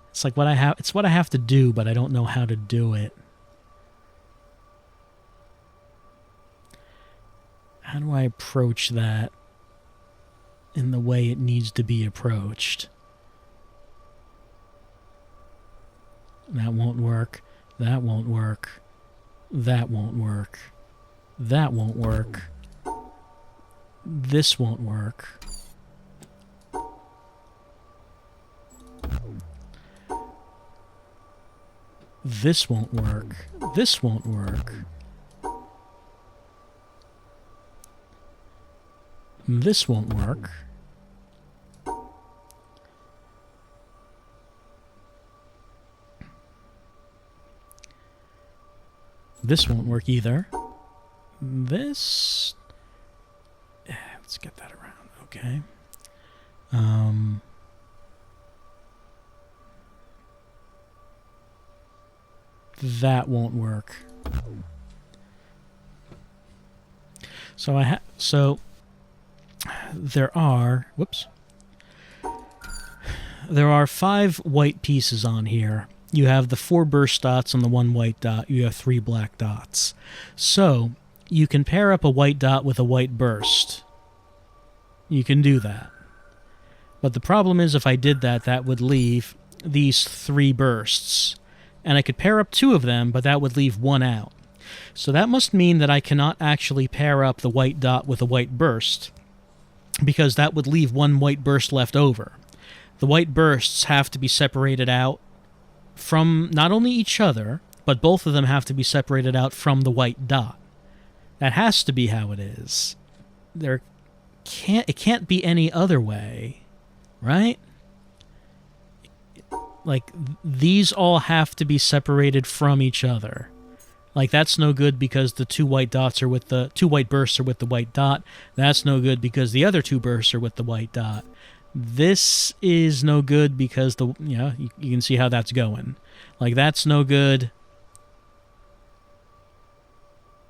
It's like what I have. It's what I have to do, but I don't know how to do it. How do I approach that in the way it needs to be approached? That won't work. That won't work. That won't work. That won't work. This won't work. This won't work. This won't work. This won't work. This won't work either. This... let's get that around. Okay. That won't work. So there are, whoops. There are 5 white pieces on here. You have the 4 burst dots and the 1 white dot. You have 3 black dots. So you can pair up a white dot with a white burst. You can do that. But the problem is if I did that, that would leave these 3 bursts. And I could pair up 2 of them, but that would leave 1 out. So that must mean that I cannot actually pair up the white dot with a white burst, because that would leave 1 white burst left over. The white bursts have to be separated out from not only each other, but both of them have to be separated out from the white dot. That has to be how it is. It can't be any other way, right? Like, these all have to be separated from each other. Like, that's no good because the 2 white dots are with the 2 white bursts are with the white dot. That's no good because the other 2 bursts are with the white dot. This is no good because you can see how that's going. Like, that's no good.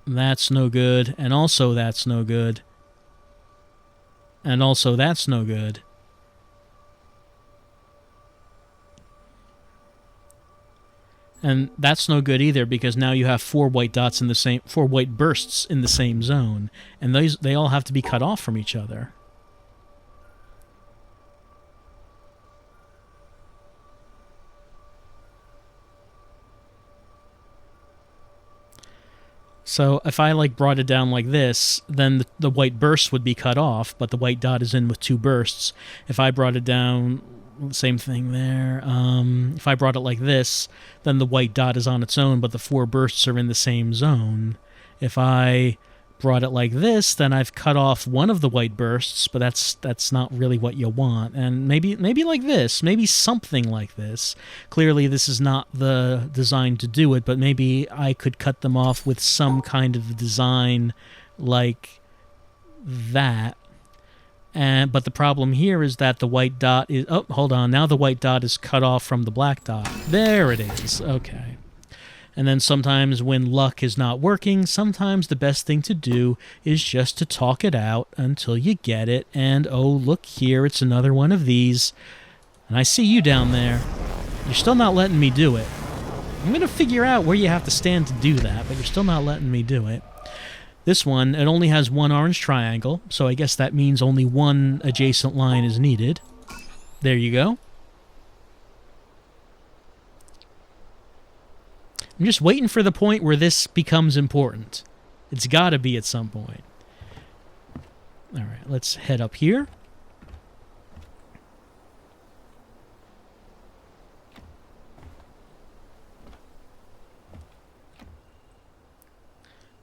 That's no good. And also that's no good. And also that's no good. And that's no good either because now you have 4 white dots in the same 4 white bursts in the same zone, and they all have to be cut off from each other. So if I brought it down like this, then the white burst would be cut off, but the white dot is in with 2 bursts. If I brought it down, same thing there. If I brought it like this, then the white dot is on its own, but the 4 bursts are in the same zone. If I brought it like this, then I've cut off one of the white bursts, but that's not really what you want. And maybe like this, maybe something like this. Clearly this is not the design to do it, but maybe I could cut them off with some kind of design like that. But the problem here is that the white dot is... Oh, hold on. Now the white dot is cut off from the black dot. There it is. Okay. And then sometimes when luck is not working, sometimes the best thing to do is just to talk it out until you get it. And, oh, look here. It's another one of these. And I see you down there. You're still not letting me do it. I'm going to figure out where you have to stand to do that, but you're still not letting me do it. This one, it only has 1 orange triangle, so I guess that means only 1 adjacent line is needed. There you go. I'm just waiting for the point where this becomes important. It's got to be at some point. All right, let's head up here.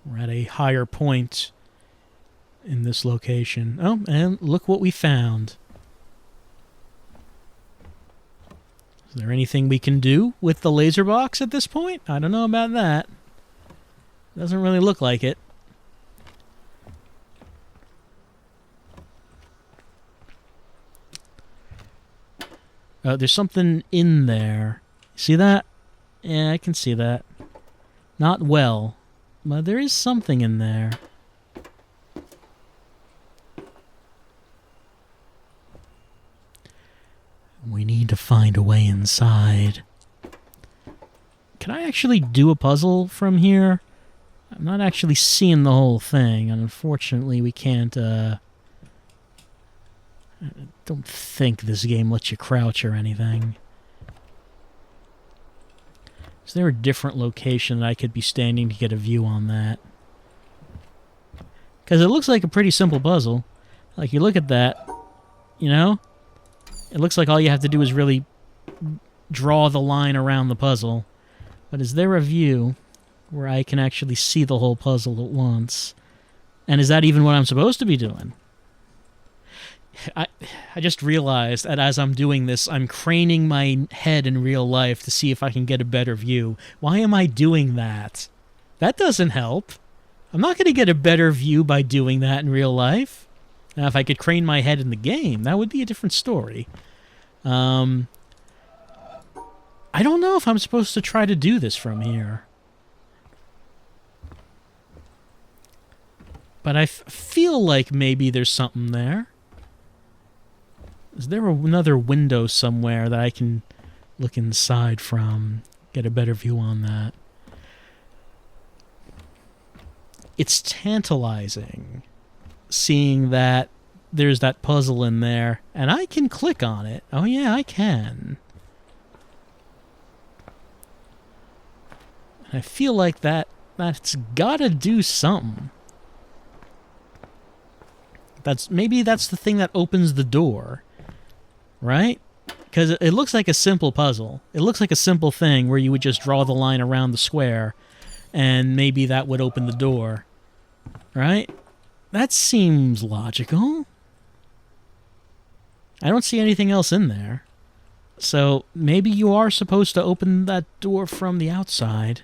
We're at a higher point in this location. Oh, and look what we found. Is there anything we can do with the laser box at this point? I don't know about that. Doesn't really look like it. There's something in there. See that? Yeah, I can see that. Not well. But there is something in there. We need to find a way inside. Can I actually do a puzzle from here? I'm not actually seeing the whole thing, and unfortunately we can't, I don't think this game lets you crouch or anything. Is there a different location that I could be standing to get a view on that? Because it looks like a pretty simple puzzle. Like, you look at that, you know? It looks like all you have to do is really draw the line around the puzzle. But is there a view where I can actually see the whole puzzle at once? And is that even what I'm supposed to be doing? I just realized that as I'm doing this, I'm craning my head in real life to see if I can get a better view. Why am I doing that? That doesn't help. I'm not going to get a better view by doing that in real life. Now, if I could crane my head in the game, that would be a different story. I don't know if I'm supposed to try to do this from here. But I feel like maybe there's something there. Is there another window somewhere that I can look inside from? Get a better view on that. It's tantalizing seeing that there's that puzzle in there, and I can click on it. Oh yeah, I can. I feel like that's gotta do something. Maybe that's the thing that opens the door, right? Because it looks like a simple puzzle. It looks like a simple thing where you would just draw the line around the square, and maybe that would open the door, right? That seems logical. I don't see anything else in there. So maybe you are supposed to open that door from the outside.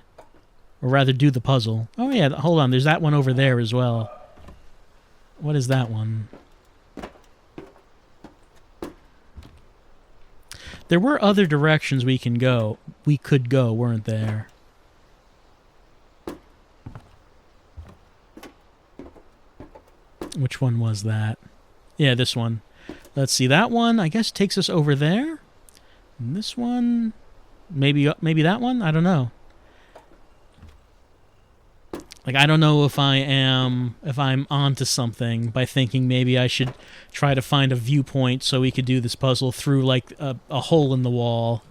Or rather do the puzzle. Oh yeah, hold on, there's that one over there as well. What is that one? There were other directions we could go, weren't there? Which one was that? Yeah, this one. Let's see, that one, I guess, takes us over there. And this one, maybe that one? I don't know. Like, I don't know if I'm onto something by thinking maybe I should try to find a viewpoint so we could do this puzzle through, like, a hole in the wall.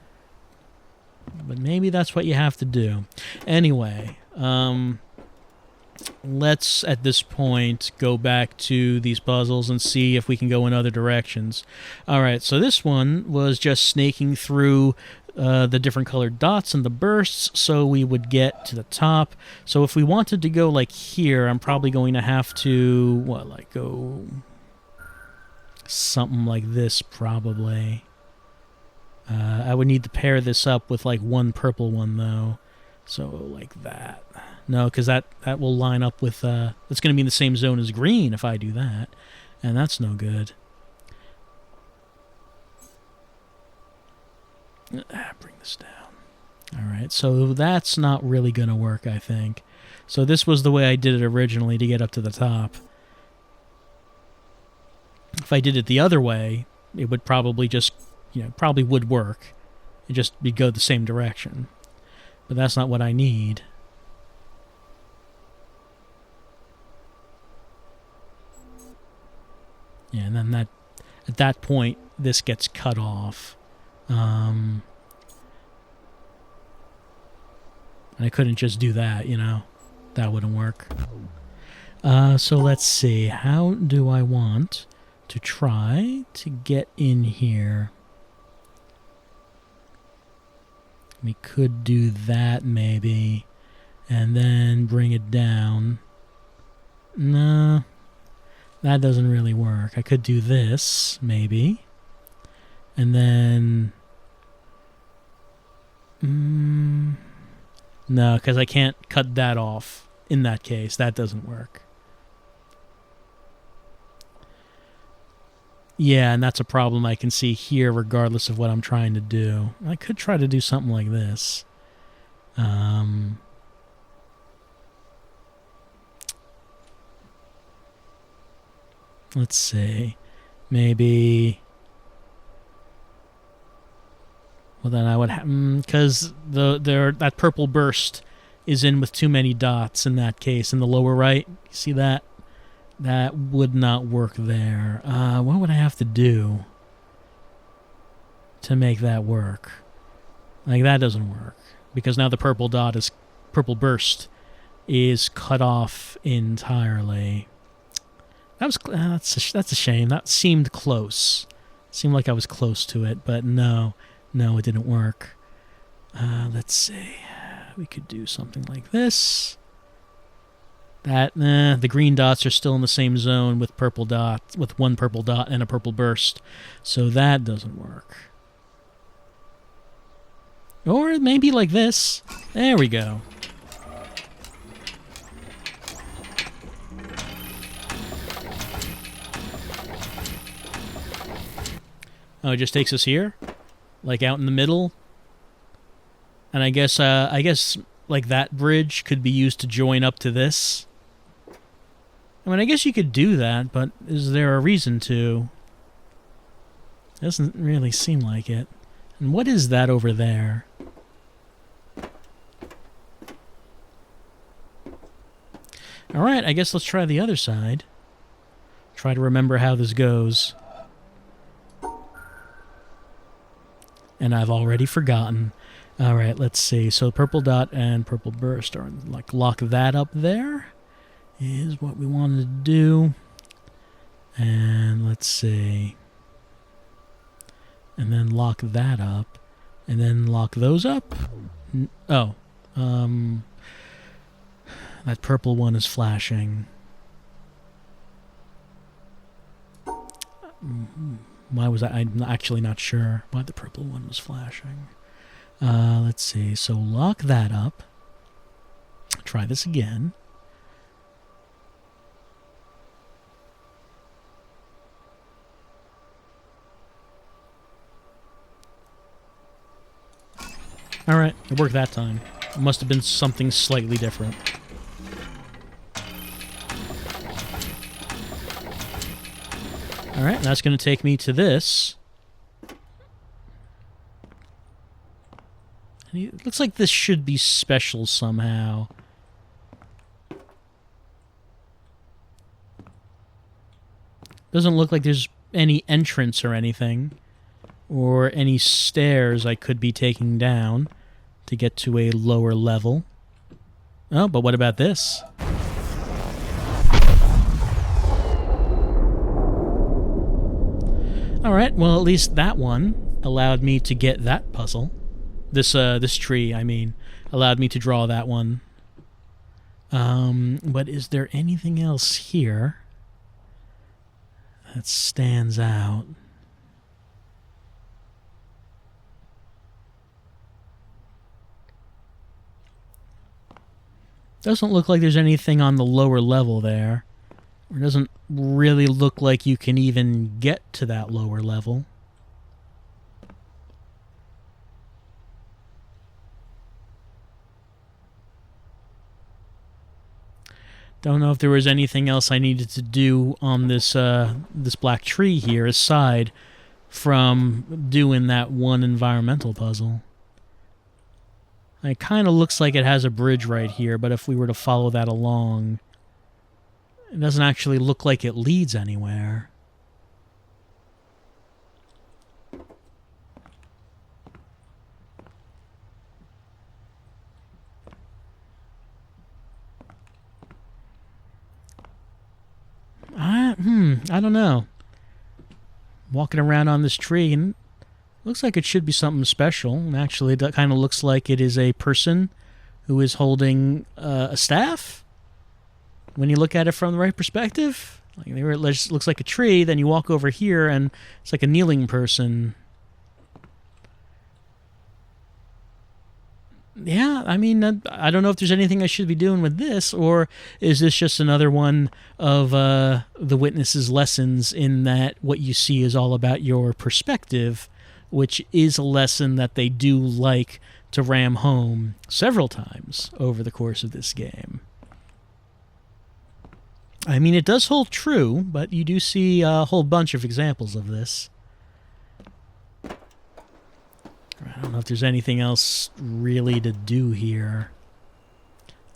But maybe that's what you have to do. Anyway, let's, at this point, go back to these puzzles and see if we can go in other directions. Alright, so this one was just snaking through the different colored dots and the bursts, so we would get to the top. So if we wanted to go, like, here, I'm probably going to have to, go something like this, probably. I would need to pair this up with, like, one purple one, though. So, like that. No, because that will line up with... it's going to be in the same zone as green if I do that. And that's no good. Bring this down. Alright, so that's not really going to work, I think. So this was the way I did it originally to get up to the top. If I did it the other way, it would probably just, probably would work. It just would go the same direction. But that's not what I need. Yeah, and then at that point, this gets cut off. And I couldn't just do that, That wouldn't work. So let's see. How do I want to try to get in here? We could do that, maybe. And then bring it down. No. That doesn't really work. I could do this, maybe. And then... No, because I can't cut that off in that case. That doesn't work. Yeah, and that's a problem I can see here regardless of what I'm trying to do. I could try to do something like this. Let's see. Maybe... Well, then I would have... Because that purple burst is in with too many dots in that case. In the lower right, you see that? That would not work there. What would I have to do to make that work? Like, that doesn't work. Because now the purple burst is cut off entirely. That was that's a shame. That seemed close. Seemed like I was close to it, but no, it didn't work. Let's see. We could do something like this. The green dots are still in the same zone with one purple dot and a purple burst, so that doesn't work. Or maybe like this. There we go. Oh, it just takes us here? Like out in the middle? And I guess like that bridge could be used to join up to this. I mean, I guess you could do that, but is there a reason to? Doesn't really seem like it. And what is that over there? Alright, I guess let's try the other side. Try to remember how this goes. And I've already forgotten. Alright, let's see. So purple dot and purple burst are like lock that up there. Is what we wanted to do. And let's see. And then lock that up. And then lock those up. That purple one is flashing. Why was I'm actually not sure why the purple one was flashing. Let's see. So lock that up. Try this again. Alright, it worked that time. It must have been something slightly different. Alright, that's going to take me to this. It looks like this should be special somehow. Doesn't look like there's any entrance or anything. Or any stairs I could be taking down to get to a lower level. Oh, but what about this? Alright, well at least that one allowed me to get that puzzle. This tree, I mean, allowed me to draw that one. But is there anything else here that stands out? Doesn't look like there's anything on the lower level there. It doesn't really look like you can even get to that lower level. Don't know if there was anything else I needed to do on this this black tree here aside from doing that one environmental puzzle. It kind of looks like it has a bridge right here, but if we were to follow that along, it doesn't actually look like it leads anywhere. I don't know. Walking around on this tree, and looks like it should be something special. And actually, that kind of looks like it is a person who is holding a staff. When you look at it from the right perspective, like it just looks like a tree. Then you walk over here, and it's like a kneeling person. Yeah, I mean, I don't know if there's anything I should be doing with this, or is this just another one of the Witness's lessons in that what you see is all about your perspective, which is a lesson that they do like to ram home several times over the course of this game. I mean, it does hold true, but you do see a whole bunch of examples of this. I don't know if there's anything else really to do here.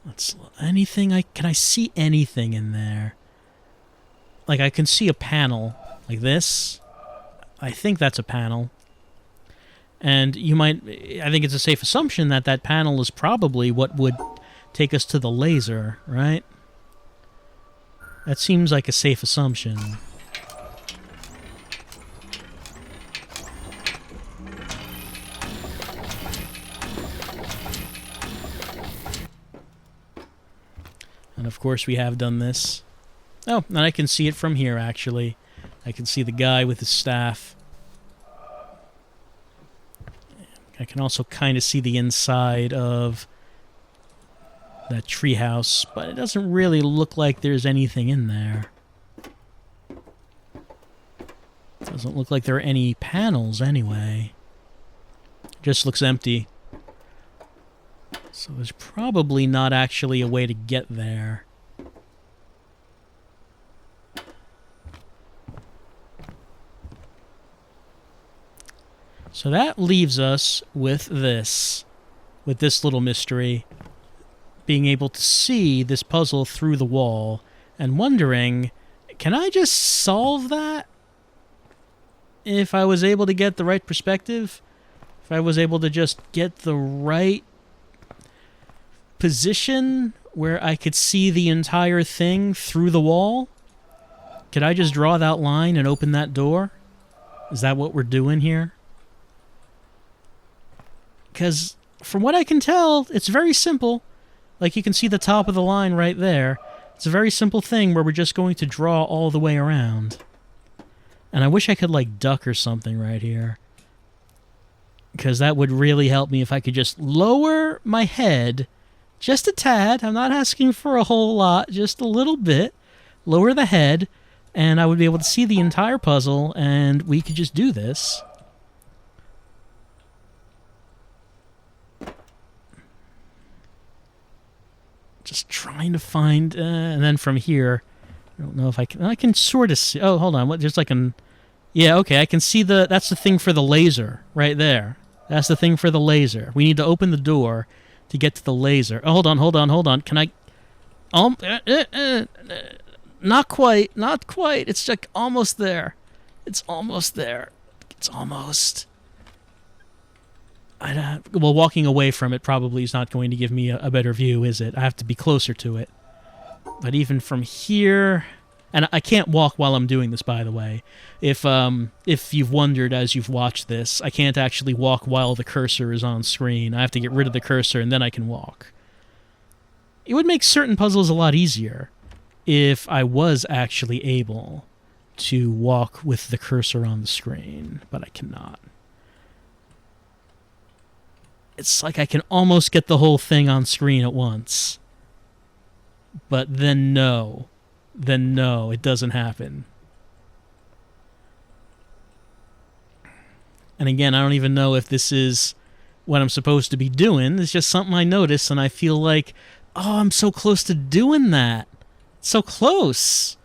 Can I see anything in there? Like, I can see a panel like this. I think that's a panel. And I think it's a safe assumption that that panel is probably what would take us to the laser, right? That seems like a safe assumption. And of course we have done this. Oh, and I can see it from here, actually. I can see the guy with his staff. I can also kind of see the inside of that treehouse, but it doesn't really look like there's anything in there. Doesn't look like there are any panels, anyway. Just looks empty. So there's probably not actually a way to get there. So that leaves us with this little mystery. Being able to see this puzzle through the wall and wondering, can I just solve that? If I was able to get the right perspective? If I was able to just get the right position where I could see the entire thing through the wall? Could I just draw that line and open that door? Is that what we're doing here? Because from what I can tell, it's very simple. Like, you can see the top of the line right there. It's a very simple thing where we're just going to draw all the way around. And I wish I could, like, duck or something right here. Because that would really help me if I could just lower my head just a tad. I'm not asking for a whole lot, just a little bit. Lower the head, and I would be able to see the entire puzzle, and we could just do this. Just trying to find, and then from here, I don't know if I can sort of see. Oh, hold on. What? There's like an, yeah, okay. I can see that's the thing for the laser right there. That's the thing for the laser. We need to open the door to get to the laser. Oh, hold on. Can I? Not quite. It's like almost there. It's almost. Well, walking away from it probably is not going to give me a better view, is it? I have to be closer to it. But even from here... And I can't walk while I'm doing this, by the way. If you've wondered as you've watched this, I can't actually walk while the cursor is on screen. I have to get rid of the cursor, and then I can walk. It would make certain puzzles a lot easier if I was actually able to walk with the cursor on the screen, but I cannot. It's like I can almost get the whole thing on screen at once. But then no. It doesn't happen. And again, I don't even know if this is what I'm supposed to be doing. It's just something I notice, and I feel like, oh, I'm so close to doing that. So close.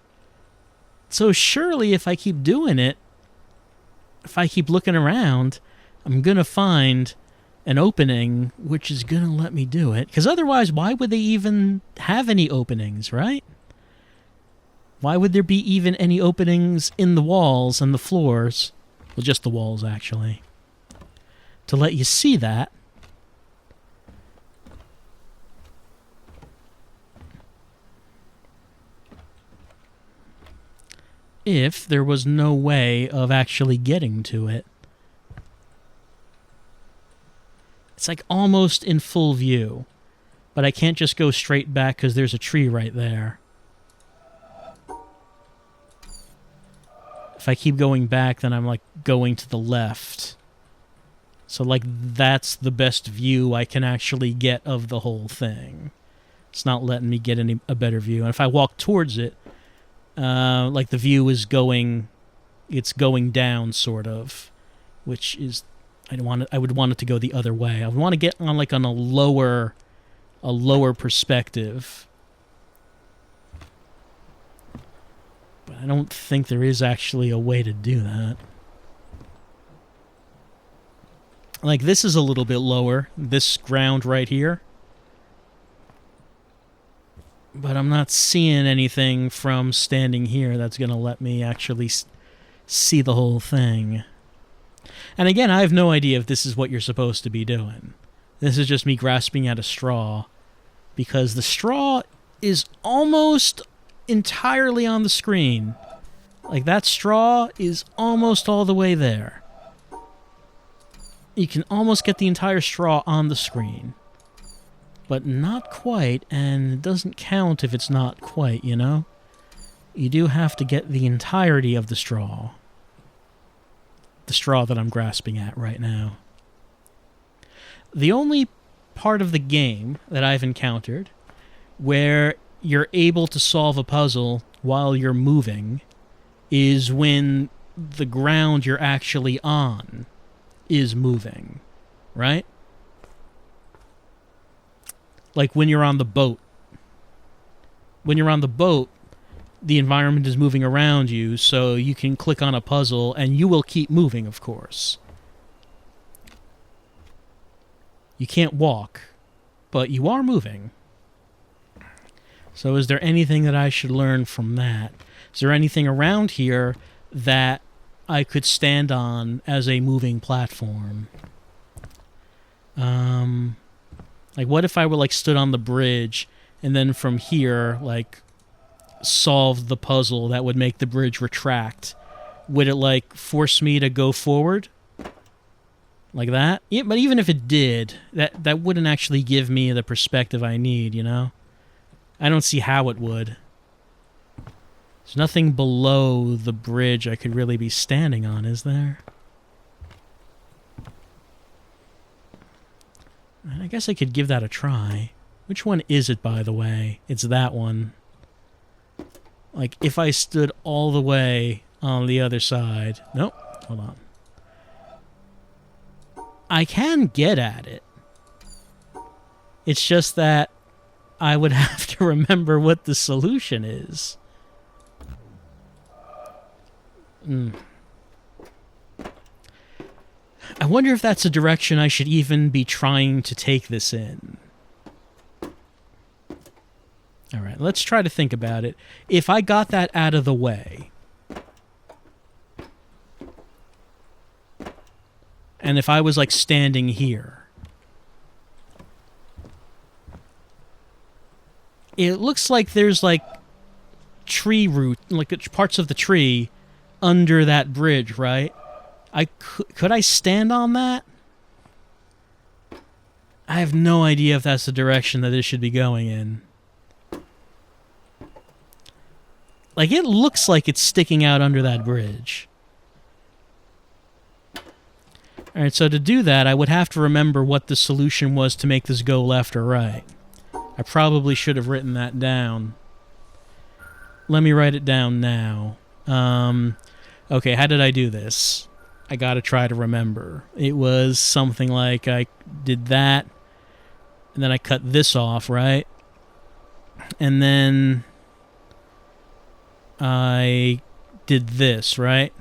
So surely if I keep doing it, if I keep looking around, I'm going to find an opening which is going to let me do it. Because otherwise, why would they even have any openings, right? Why would there be even any openings in the walls and the floors? Well, just the walls, actually. To let you see that. If there was no way of actually getting to it. It's like almost in full view. But I can't just go straight back because there's a tree right there. If I keep going back, then I'm like going to the left. So like that's the best view I can actually get of the whole thing. It's not letting me get a better view. And if I walk towards it, like the view is going, it's going down sort of, which is... I would want it to go the other way. I would want to get on like on a lower perspective. But I don't think there is actually a way to do that. Like this is a little bit lower, this ground right here. But I'm not seeing anything from standing here that's going to let me actually see the whole thing. And again, I have no idea if this is what you're supposed to be doing. This is just me grasping at a straw. Because the straw is almost entirely on the screen. Like, that straw is almost all the way there. You can almost get the entire straw on the screen. But not quite, and it doesn't count if it's not quite, you know? You do have to get the entirety of the straw. The straw that I'm grasping at right now. The only part of the game that I've encountered where you're able to solve a puzzle while you're moving is when the ground you're actually on is moving, right? Like when you're on the boat. When you're on the boat, the environment is moving around you, so you can click on a puzzle and you will keep moving, of course. You can't walk, but you are moving. So is there anything that I should learn from that? Is there anything around here that I could stand on as a moving platform? Like, what if I were, like, stood on the bridge and then from here, like, solved the puzzle that would make the bridge retract? Would it, like, force me to go forward? Like that? Yeah, but even if it did, that wouldn't actually give me the perspective I need, you know? I don't see how it would. There's nothing below the bridge I could really be standing on, is there? I guess I could give that a try. Which one is it, by the way? It's that one. Like, if I stood all the way on the other side... Nope. Hold on. I can get at it. It's just that I would have to remember what the solution is. I wonder if that's a direction I should even be trying to take this in. Alright, let's try to think about it. If I got that out of the way, and if I was, like, standing here, it looks like there's, like, tree root, like parts of the tree under that bridge, right? Could I stand on that? I have no idea if that's the direction that this should be going in. Like, it looks like it's sticking out under that bridge. Alright, so to do that, I would have to remember what the solution was to make this go left or right. I probably should have written that down. Let me write it down now. Okay, how did I do this? I gotta try to remember. It was something like I did that, and then I cut this off, right? And then I did this, right?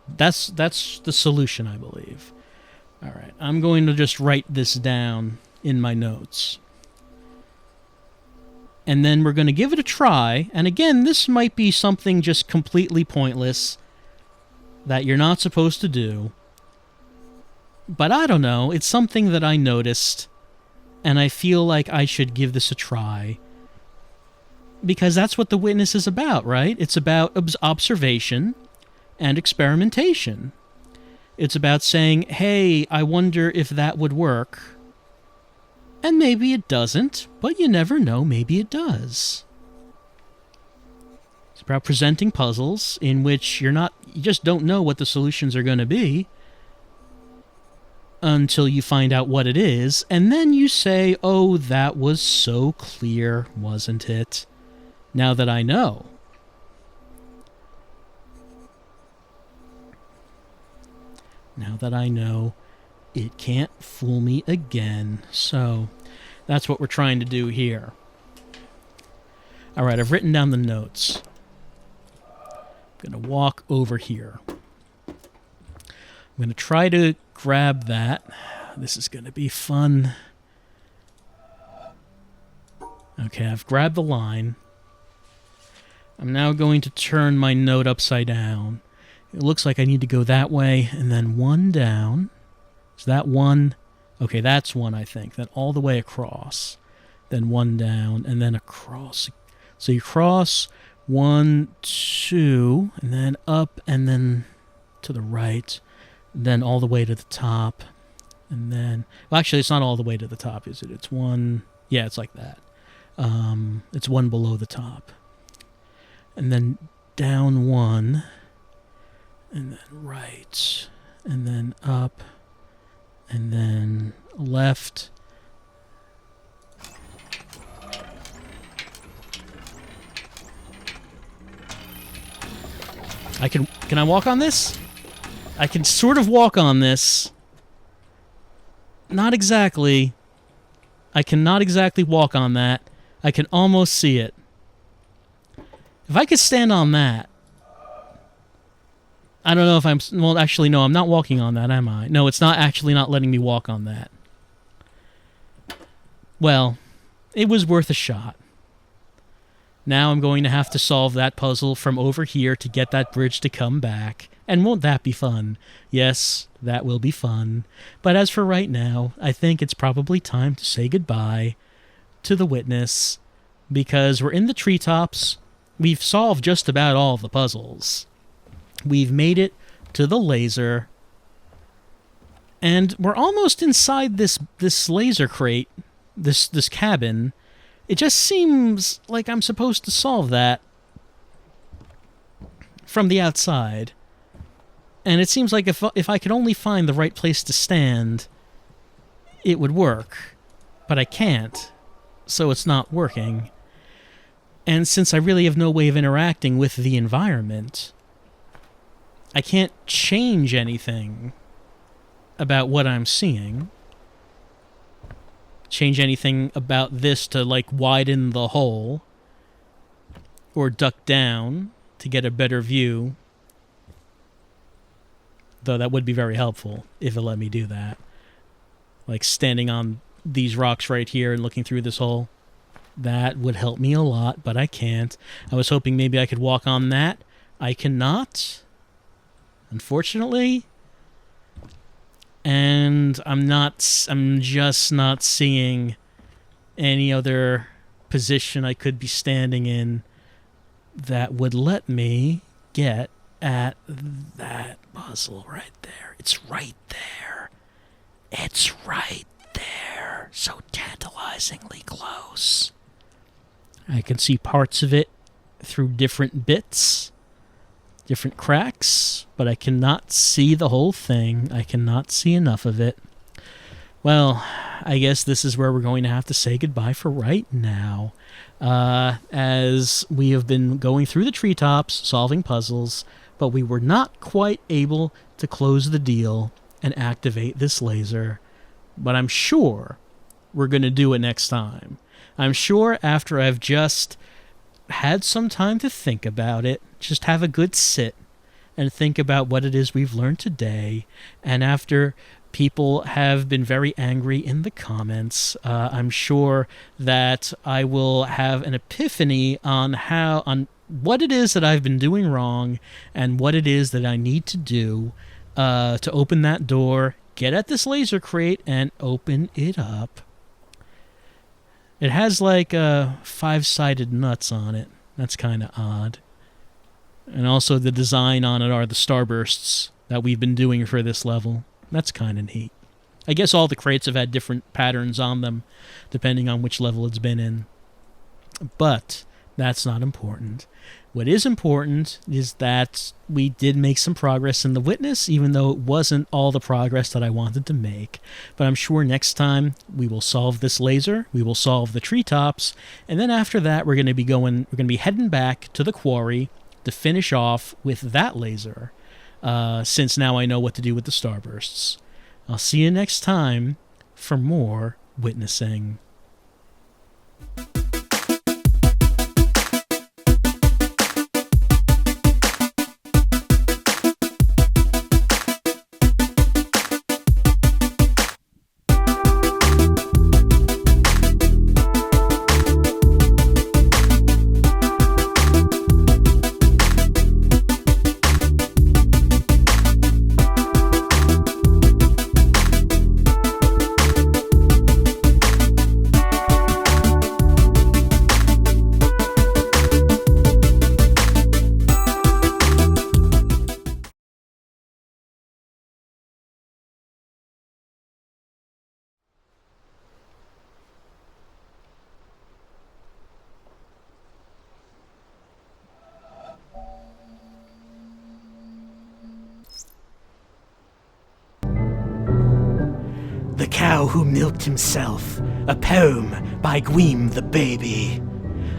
That's the solution, I believe. All right, I'm going to just write this down in my notes. And then we're going to give it a try. And again, this might be something just completely pointless that you're not supposed to do. But I don't know. It's something that I noticed, and I feel like I should give this a try. Because that's what The Witness is about, right? It's about observation and experimentation. It's about saying, hey, I wonder if that would work. And maybe it doesn't, but you never know, maybe it does. It's about presenting puzzles in which you just don't know what the solutions are going to be until you find out what it is, and then you say, oh, that was so clear, wasn't it? Now that I know. Now that I know, it can't fool me again. So, that's what we're trying to do here. Alright, I've written down the notes. I'm going to walk over here. I'm going to try to grab that. This is going to be fun. Okay, I've grabbed the line. I'm now going to turn my note upside down. It looks like I need to go that way, and then one down. Is that one? Okay, that's one, I think. Then all the way across. Then one down, and then across. So you cross 1, 2, and then up, and then to the right, then all the way to the top, and then... Well, actually, it's not all the way to the top, is it? It's one... Yeah, it's like that. It's one below the top. And then down 1, and then right, and then up, and then left. Can I walk on this? I can sort of walk on this. Not exactly. I cannot exactly walk on that. I can almost see it. If I could stand on that... I don't know if I'm... Well, actually, no, I'm not walking on that, am I? No, it's not actually not letting me walk on that. Well, it was worth a shot. Now I'm going to have to solve that puzzle from over here to get that bridge to come back. And won't that be fun? Yes, that will be fun. But as for right now, I think it's probably time to say goodbye to the witness, because we're in the treetops. We've solved just about all of the puzzles. We've made it to the laser. And we're almost inside this laser crate, this cabin. It just seems like I'm supposed to solve that from the outside. And it seems like if I could only find the right place to stand, it would work. But I can't, so it's not working. And since I really have no way of interacting with the environment, I can't change anything about what I'm seeing. Change anything about this to, like, widen the hole. Or duck down to get a better view. Though that would be very helpful if it let me do that. Like standing on these rocks right here and looking through this hole. That would help me a lot, but I can't. I was hoping maybe I could walk on that. I cannot. Unfortunately. And I'm just not seeing any other position I could be standing in that would let me get at that puzzle right there. It's right there. It's right there. So tantalizingly close. I can see parts of it through different bits, different cracks, but I cannot see the whole thing. I cannot see enough of it. Well, I guess this is where we're going to have to say goodbye for right now. As we have been going through the treetops, solving puzzles, but we were not quite able to close the deal and activate this laser. But I'm sure we're going to do it next time. I'm sure after I've just had some time to think about it, just have a good sit and think about what it is we've learned today, and after people have been very angry in the comments, I'm sure that I will have an epiphany on what it is that I've been doing wrong and what it is that I need to do to open that door, get at this laser crate, and open it up. It has like 5-sided nuts on it. That's kind of odd. And also the design on it are the starbursts that we've been doing for this level. That's kind of neat. I guess all the crates have had different patterns on them, depending on which level it's been in. But that's not important. What is important is that we did make some progress in The Witness, even though it wasn't all the progress that I wanted to make. But I'm sure next time we will solve this laser, we will solve the treetops, and then after that we're going to be heading back to the quarry to finish off with that laser. Since now I know what to do with the starbursts. I'll see you next time for more witnessing.
Cow Who Milked Himself, a poem by Gweem the Baby.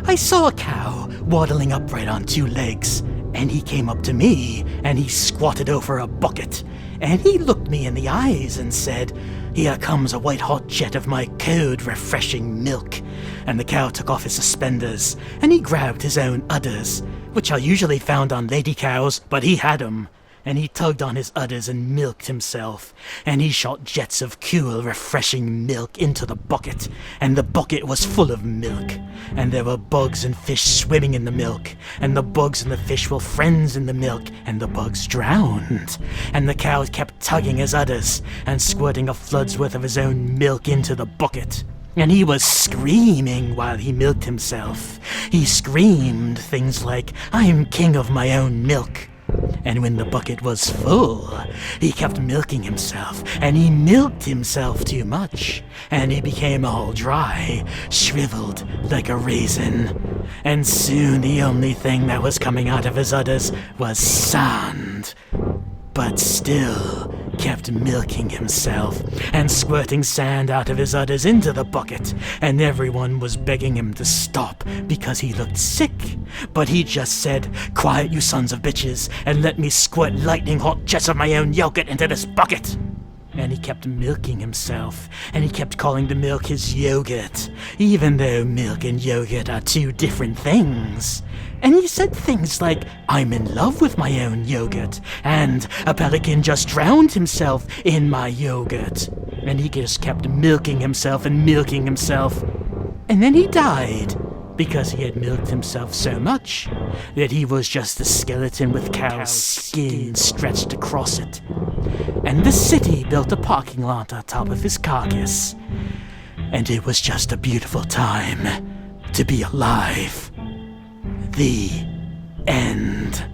I saw a cow waddling upright on two legs, and he came up to me, and he squatted over a bucket, and he looked me in the eyes and said, "Here comes a white-hot jet of my cold, refreshing milk." And the cow took off his suspenders, and he grabbed his own udders, which are usually found on lady cows, but he had 'em. And he tugged on his udders and milked himself, and he shot jets of cool, refreshing milk into the bucket, and the bucket was full of milk, and there were bugs and fish swimming in the milk, and the bugs and the fish were friends in the milk, and the bugs drowned, and the cow kept tugging his udders, and squirting a flood's worth of his own milk into the bucket. And he was screaming while he milked himself. He screamed things like, "I'm king of my own milk." And when the bucket was full, he kept milking himself, and he milked himself too much, and he became all dry, shriveled like a raisin. And soon the only thing that was coming out of his udders was sand. But still kept milking himself and squirting sand out of his udders into the bucket, and everyone was begging him to stop because he looked sick. But he just said, "Quiet, you sons of bitches, and let me squirt lightning hot jets of my own yogurt into this bucket." And he kept milking himself, and he kept calling the milk his yogurt, even though milk and yogurt are two different things. And he said things like, "I'm in love with my own yogurt," and "A pelican just drowned himself in my yogurt." And he just kept milking himself and milking himself. And then he died, because he had milked himself so much that he was just a skeleton with cow's skin stretched across it. And the city built a parking lot on top of his carcass. And it was just a beautiful time to be alive. The end.